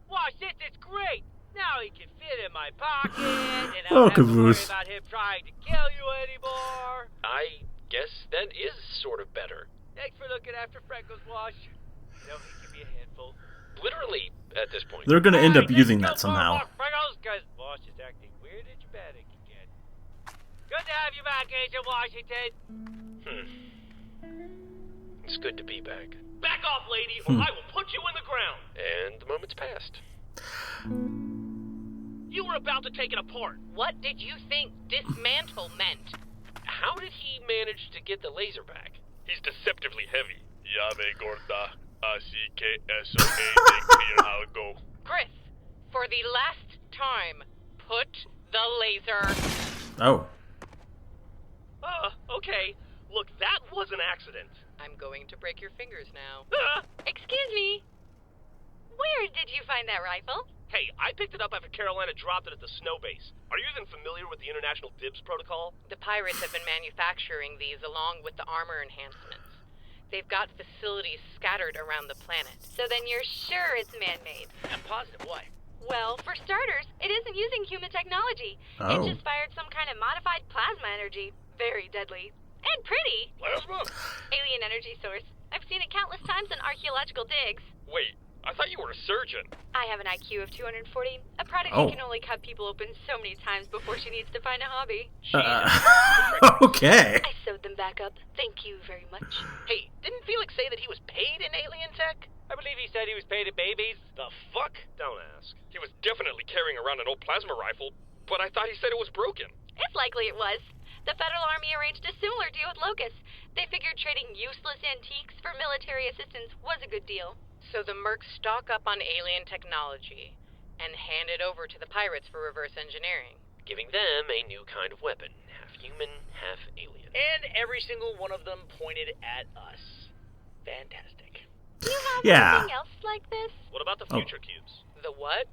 Watch this, it's great! Now he can fit in my pocket, and I don't have to worry Caboose. about him trying to kill you anymore. I guess that is sort of better. Thanks for looking after Freckles, Wash. You know, he can be a handful. Literally, at this point. They're gonna end up using that somehow. Freckles, because Wash is acting weird and dramatic again. Good to have you back, Agent Washington. It's good to be back. Back off, lady, or I will put you in the ground. And the moment's passed. You were about to take it apart. What did you think dismantle meant? How did he manage to get the laser back? He's deceptively heavy. Llave gorda. Así que eso es de clear algo. Chris, for the last time, put the laser. Oh. Okay. Look, that was an accident. I'm going to break your fingers now. Excuse me. Where did you find that rifle? Hey, I picked it up after Carolina dropped it at the snow base. Are you even familiar with the International Dibs Protocol? The pirates have been manufacturing these along with the armor enhancements. They've got facilities scattered around the planet. So then you're sure it's man-made? I'm positive. Why? Well, for starters, it isn't using human technology. Oh. It just fired some kind of modified plasma energy. Very deadly. And pretty. Plasma? Alien energy source. I've seen it countless times in archaeological digs. Wait, I thought you were a surgeon. I have an IQ of 240. A prodigy can only cut people open so many times before she needs to find a hobby. Okay. I sewed them back up. Thank you very much. Hey, didn't Felix say that he was paid in alien tech? I believe he said he was paid in babies. The fuck? Don't ask. He was definitely carrying around an old plasma rifle, but I thought he said it was broken. It's likely it was. The Federal Army arranged a similar deal with Locus. They figured trading useless antiques for military assistance was a good deal. So the mercs stock up on alien technology and hand it over to the pirates for reverse engineering. giving them a new kind of weapon, half human, half alien. And every single one of them pointed at us. Fantastic. Do you have Yeah. anything else like this? What about the future cubes? The what?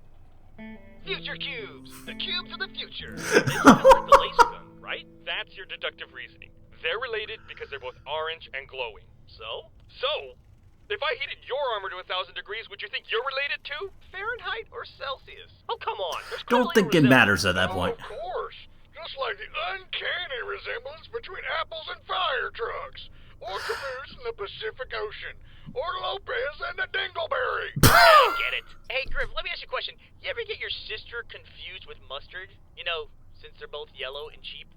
Future cubes! The cubes of the future! They look like the laser gun, right? That's your deductive reasoning. They're related because they're both orange and glowing. So? So, if I heated your armor to 1,000 degrees, would you think you're related too? Fahrenheit or Celsius? Oh, come on. There's Don't clearly think it resemblance. matters at that point. Of course. Just like the uncanny resemblance between apples and fire trucks, or caboose in the Pacific Ocean, or Lopez and the Dingleberry. I get it. Hey, Griff, let me ask you a question. You ever get your sister confused with mustard? You know, since they're both yellow and cheap?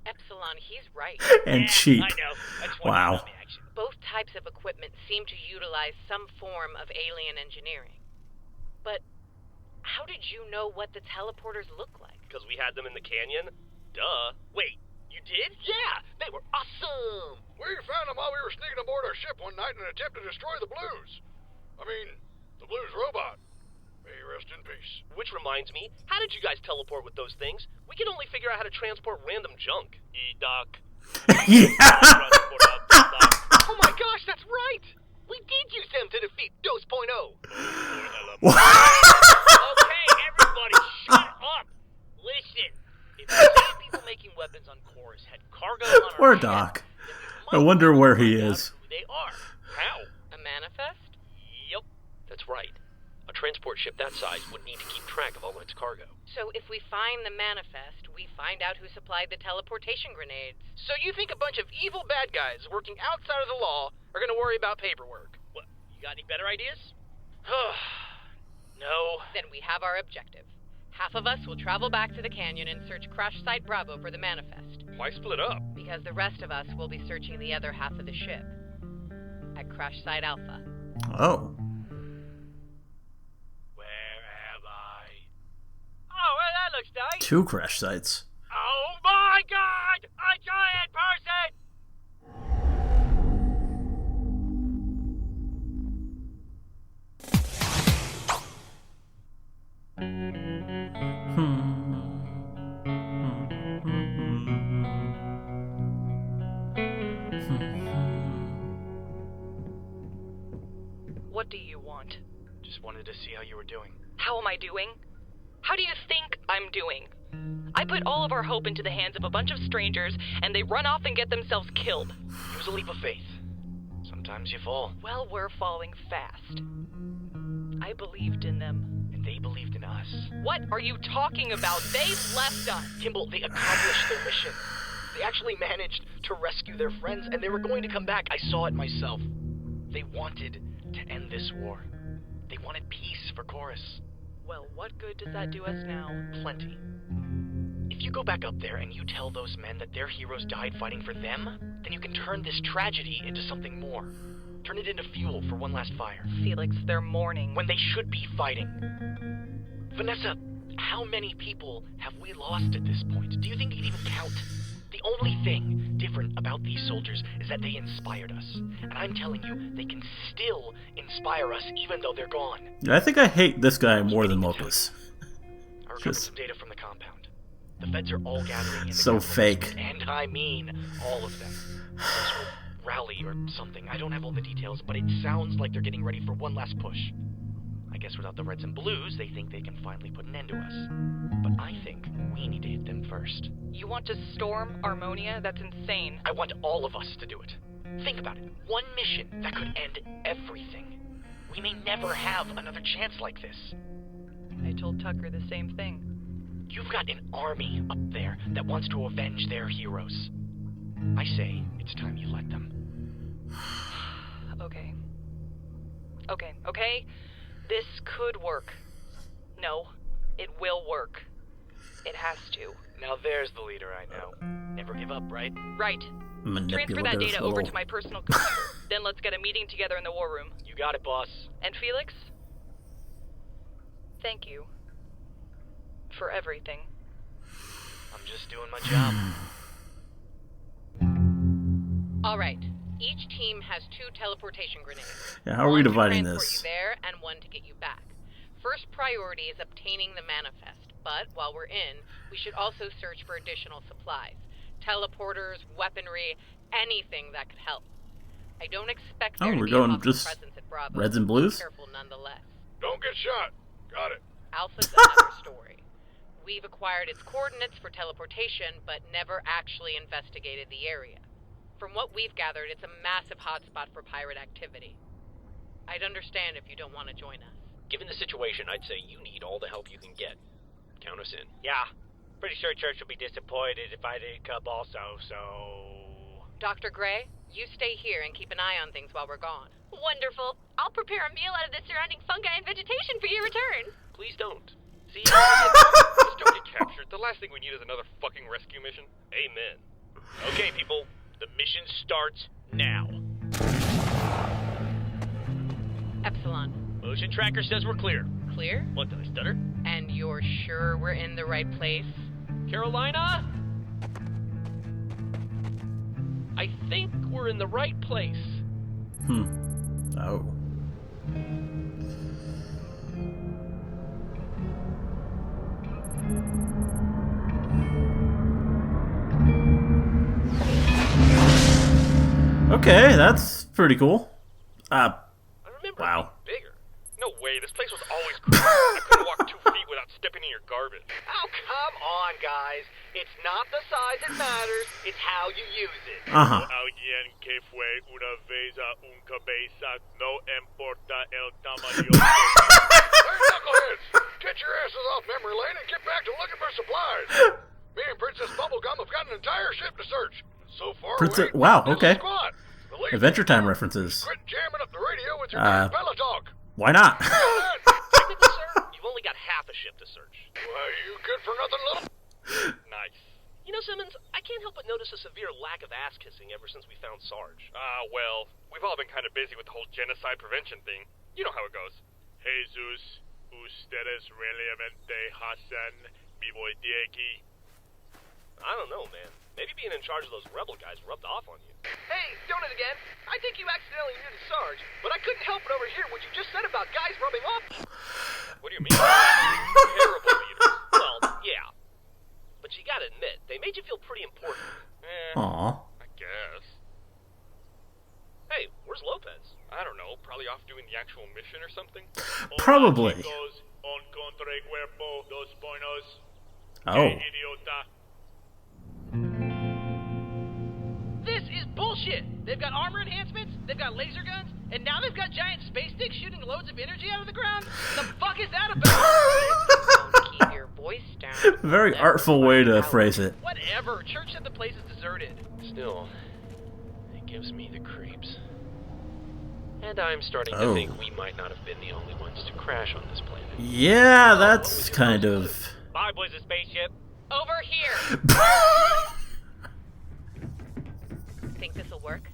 Epsilon, he's right. And cheap. I know. I just Wow. wanted to action. Both types of equipment seem to utilize some form of alien engineering. But how did you know what the teleporters look like? Because we had them in the canyon? Duh. Wait, you did? Yeah, they were awesome! We found them while we were sneaking aboard our ship one night in an attempt to destroy the Blues. I mean, the Blues robot. May he rest in peace. Which reminds me, how did you guys teleport with those things? We can only figure out how to transport random junk. E-Doc. Yeah. Oh my gosh, that's right! We did use them to defeat Dose .0. Okay, everybody, shut up! Listen, if the same people making weapons on Chorus had cargo on our Poor ship, Doc. then I we might wonder where he find out is. who they are. How? A manifest? Yep, that's right. A transport ship that size would need to keep track of all its cargo. So if we find the manifest, we find out who supplied the teleportation grenades. So you think a bunch of evil bad guys working outside of the law are going to worry about paperwork? What, you got any better ideas? No. Then we have our objective. Half of us will travel back to the canyon and search Crash Site Bravo for the manifest. Why split up? Because the rest of us will be searching the other half of the ship. At Crash Site Alpha. Oh. Where am I? Oh, well, that looks nice. 2 crash sites. Oh my god! A giant person! What do you want? Just wanted to see how you were doing. How am I doing? How do you think I'm doing? I put all of our hope into the hands of a bunch of strangers, and they run off and get themselves killed. It was a leap of faith. Sometimes you fall. Well, we're falling fast. I believed in them. And they believed in us. What are you talking about? They left us! Kimball, they accomplished their mission. They actually managed to rescue their friends, and they were going to come back. I saw it myself. They wanted to end this war. They wanted peace for Chorus. Well, what good does that do us now? Plenty. If you go back up there and you tell those men that their heroes died fighting for them, then you can turn this tragedy into something more. Turn it into fuel for one last fire. Felix, they're mourning. When they should be fighting. Vanessa, how many people have we lost at this point? Do you think you can even count? The only thing different about these soldiers is that they inspired us. And I'm telling you, they can still inspire us even though they're gone. I think I hate this guy more than Locus. I recovered some data from the compound. The feds are all gathering in the So capital fake. this week, and I mean all of them. Some sort of rally or something. I don't have all the details, but it sounds like they're getting ready for one last push. I guess without the Reds and Blues, they think they can finally put an end to us. But I think we need to hit them first. You want to storm Harmonia? That's insane. I want all of us to do it. Think about it. One mission that could end everything. We may never have another chance like this. I told Tucker the same thing. You've got an army up there that wants to avenge their heroes. I say it's time you let them. Okay. Okay. This could work. No, it will work. It has to. Now there's the leader I know. Never give up, right? Right. Transfer that data over to my personal computer. Then let's get a meeting together in the war room. You got it, boss. And Felix? Thank you. For everything. I'm just doing my job. All right. Each team has 2 teleportation grenades. Yeah, how are we One to dividing transport this? you there and one to get you back. first priority is obtaining the manifest, but while we're in, we should also search for additional supplies. Teleporters, weaponry, anything that could help. I don't expect there to we're be a going hostile just presence at Bravo. reds and blues? Be careful nonetheless. Don't get shot. Got it. Alpha's another story. We've acquired its coordinates for teleportation, but never actually investigated the area. From what we've gathered, it's a massive hotspot for pirate activity. I'd understand if you don't want to join us. Given the situation, I'd say you need all the help you can get. Count us in. Yeah. Pretty sure Church will be disappointed if I didn't come also, so... Dr. Gray, you stay here and keep an eye on things while we're gone. Wonderful. I'll prepare a meal out of the surrounding fungi and vegetation for your return. Please don't. See, just don't get captured. The last thing we need is another fucking rescue mission. Amen. Okay, people. The mission starts now. Epsilon. Motion tracker says we're clear. Clear? What, did I stutter? And you're sure we're in the right place? Carolina? I think we're in the right place. Oh. Okay, that's pretty cool. I remember wow. it being bigger. No way, this place was always cool. I couldn't walk 2 feet without stepping in your garbage. Oh, come on, guys. It's not the size that matters, it's how you use it. Alguien que fue una vez a un cabeza, no importa el tamaño. Hey, knuckleheads! Get your asses off memory lane and get back to looking for supplies. Me and Princess Bubblegum have got an entire ship to search. So far, wow, okay. Adventure Time Quit references. jamming up the radio with your damn Bella talk. Why not? Technically, sir, you've only got half a ship to search. Why, you good for nothing, little... Nice. You know, Simmons, I can't help but notice a severe lack of ass-kissing ever since we found Sarge. Well, we've all been kind of busy with the whole genocide prevention thing. You know how it goes. Jesus, ustedes realmente hacen mi voy de aquí. I don't know, man. Maybe being in charge of those rebel guys rubbed off on you. Hey, doing it again. I think you accidentally muted Sarge, but I couldn't help but overhear what you just said about guys rubbing off. What do you mean? Terrible leaders. Well, yeah. But you gotta admit, they made you feel pretty important. Aww. I guess. Hey, where's Lopez? I don't know, probably off doing the actual mission or something. Probably. Oh. This is bullshit! They've got armor enhancements, they've got laser guns, and now they've got giant space sticks shooting loads of energy out of the ground? The fuck is that about? Keep your voice down. Very artful way to phrase it. Whatever, Church said the place is deserted. Still, it gives me the creeps. And I'm starting to think we might not have been the only ones to crash on this planet. Yeah, that's kind of... Bye, boys of spaceship. Over here! Think this'll work?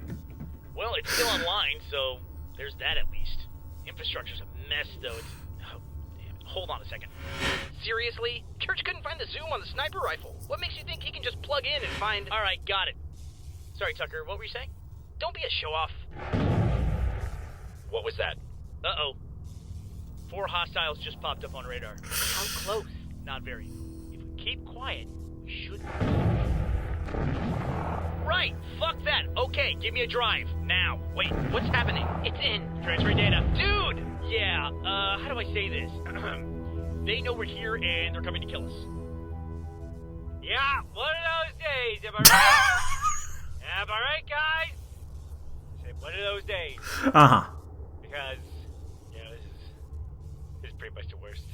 Well, it's still online, so there's that at least. Infrastructure's a mess, though. Hold on a second. Seriously? Church couldn't find the zoom on the sniper rifle. What makes you think he can just plug in and find... Alright, got it. Sorry, Tucker, what were you saying? Don't be a show-off. What was that? Uh-oh. 4 hostiles just popped up on radar. How close? Not very. If we keep quiet, we should... Right! Fuck that! Okay, give me a drive. Now. Wait, what's happening? It's in. Transfer data. Dude! Yeah, how do I say this? They know we're here and they're coming to kill us. Yeah, one of those days, am I right? Am I right, guys? I said one of those days. Uh-huh. Because, you know, this is pretty much the worst.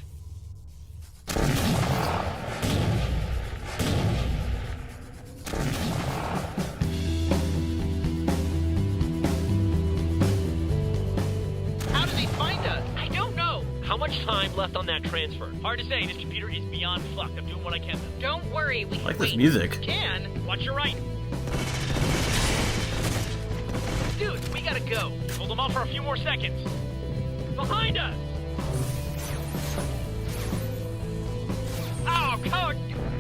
How did they find us? I don't know. How much time left on that transfer? Hard to say. This computer is beyond fucked. I'm doing what I can. Don't worry, we I can like wait. this music. Can? Watch your right. Dude, we gotta go. Hold them off for a few more seconds. Behind us! Oh,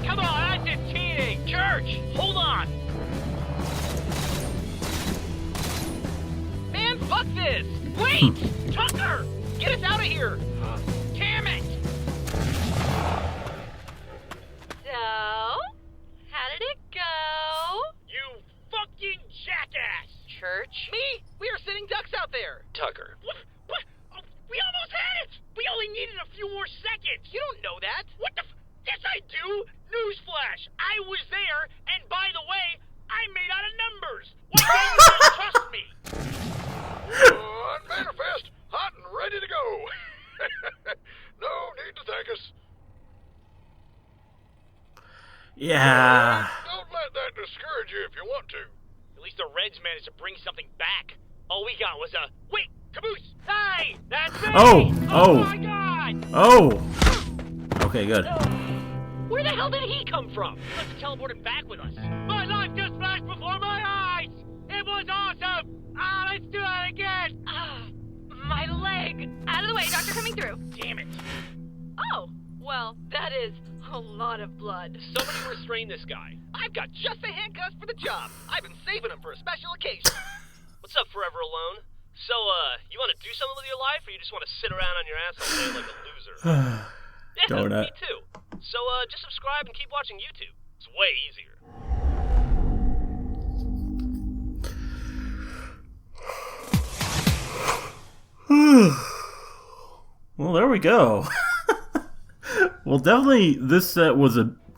come on, that's just cheating! Church, hold on! Man, fuck this! Wait! Tucker! Get us out of here! Damn it! Yeah. Don't let that discourage you if you want to. At least the Reds managed to bring something back. All we got was a... Wait! Caboose! Hey! That's me! Oh! My God! Oh! Okay, good. Where the hell did he come from? He must have teleported back with us. My life just flashed before my eyes! It was awesome! Ah, let's do it again! My leg! Out of the way, doctor coming through. Damn it. Oh, well, that is a lot of blood. Somebody restrain this guy. I've got just the handcuffs for the job. I've been saving them for a special occasion. What's up, Forever Alone? So, you want to do something with your life, or you just want to sit around on your ass all day like a loser? Yeah, Donut. me too. So, just subscribe and keep watching YouTube. It's way easier. Well, there we go. Well, definitely this set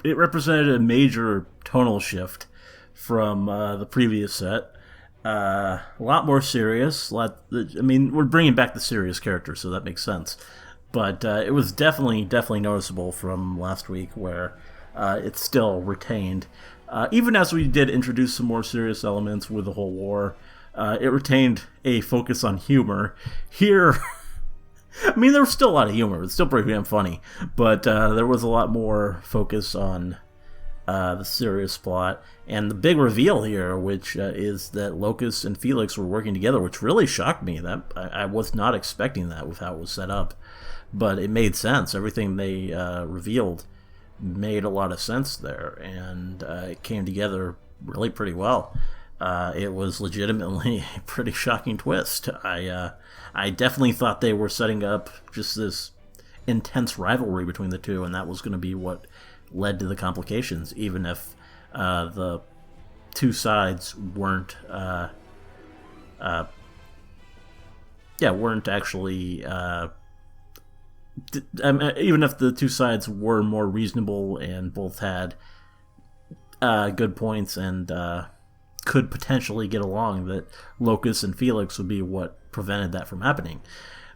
it represented a major tonal shift from the previous set. A lot more serious. I mean, we're bringing back the serious characters, so that makes sense. But it was definitely noticeable from last week, where it's still retained. Even as we did introduce some more serious elements with the whole war, it retained a focus on humor. Here, I mean, there was still a lot of humor. It's still pretty damn funny. But there was a lot more focus on the serious plot. And the big reveal here, which is that Locus and Felix were working together, which really shocked me. That I was not expecting that with how it was set up. But it made sense. Everything they revealed made a lot of sense there. And it came together really pretty well. It was legitimately a pretty shocking twist. I definitely thought they were setting up just this intense rivalry between the two, and that was going to be what led to the complications, even if the two sides weren't actually even if the two sides were more reasonable and both had good points and could potentially get along, that Locus and Felix would be what prevented that from happening.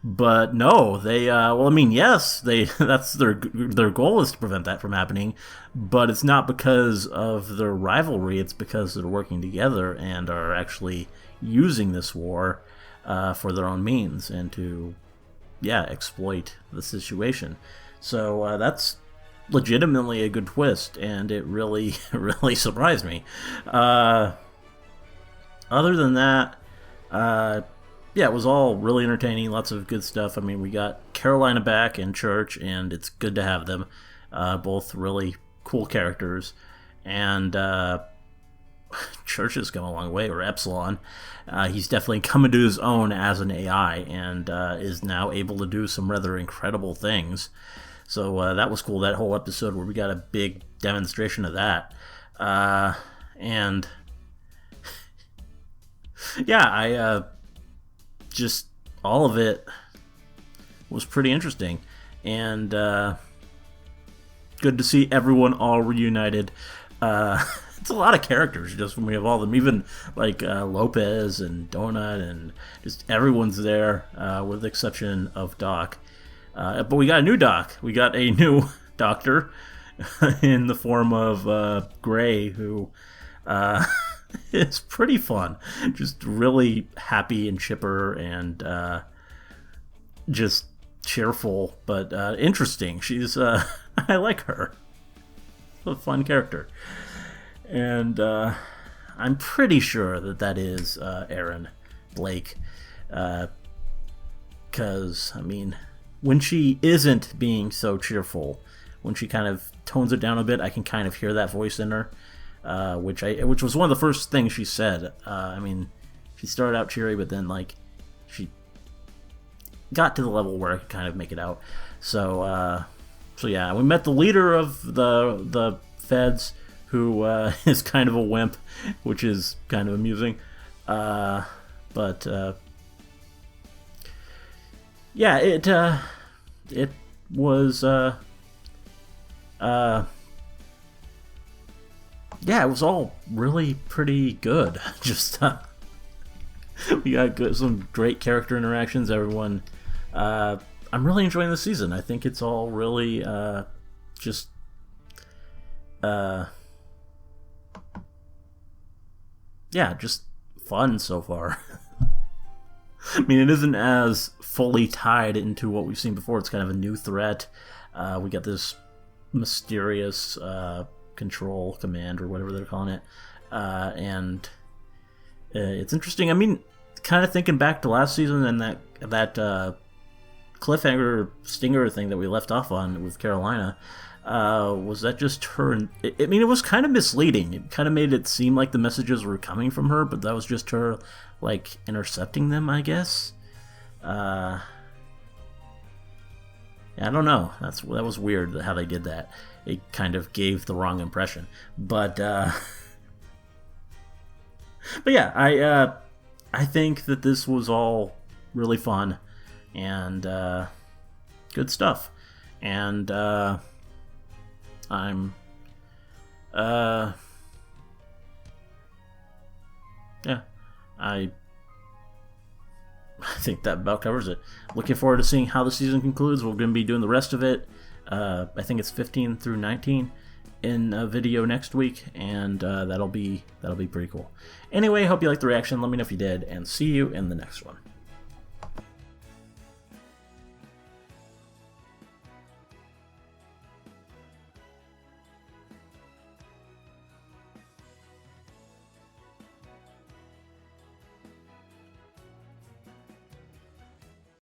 But no, they yes, that's their goal is to prevent that from happening, but it's not because of their rivalry. It's because they're working together and are actually using this war for their own means and to exploit the situation. So that's legitimately a good twist, and it really surprised me. Other than that, it was all really entertaining, lots of good stuff. I mean, we got Carolina back and Church, and it's good to have them. Both really cool characters. And Church has come a long way, or Epsilon. He's definitely come into his own as an AI, and is now able to do some rather incredible things. So that was cool, that whole episode where we got a big demonstration of that. And just all of it was pretty interesting, and good to see everyone all reunited. It's a lot of characters just when we have all of them, even like Lopez and Donut, and just everyone's there, with the exception of Doc. But we got a new Doc. We got a new doctor in the form of Gray, who is pretty fun. Just really happy and chipper and just cheerful, but interesting. She's I like her. A fun character. And I'm pretty sure that is Aaron Blake. Because, I mean, when she isn't being so cheerful, when she kind of tones it down a bit, I can kind of hear that voice in her. Which was one of the first things she said. I mean, she started out cheery, but then she got to the level where I could kind of make it out. So yeah, we met the leader of the feds, who is kind of a wimp, which is kind of amusing. But it was it was all really pretty good. Just we got some great character interactions. Everyone, I'm really enjoying the season. I think it's all really yeah, just fun so far. I mean, it isn't as fully tied into what we've seen before. It's kind of a new threat. We got this mysterious control command or whatever they're calling it, and it's interesting. I mean, kind of thinking back to last season and that cliffhanger stinger thing that we left off on with Carolina. Was that just her? I mean, it was kind of misleading. It kind of made it seem like the messages were coming from her, but that was just her, like, intercepting them, I guess. Yeah, I don't know. That was weird how they did that. It kind of gave the wrong impression. But yeah, I think that this was all really fun and good stuff. And I'm yeah, I think that about covers it. Looking forward to seeing how the season concludes. We're going to be doing the rest of it. I think it's 15 through 19 in a video next week, and that'll be pretty cool. Anyway, hope you liked the reaction. Let me know if you did, and see you in the next one.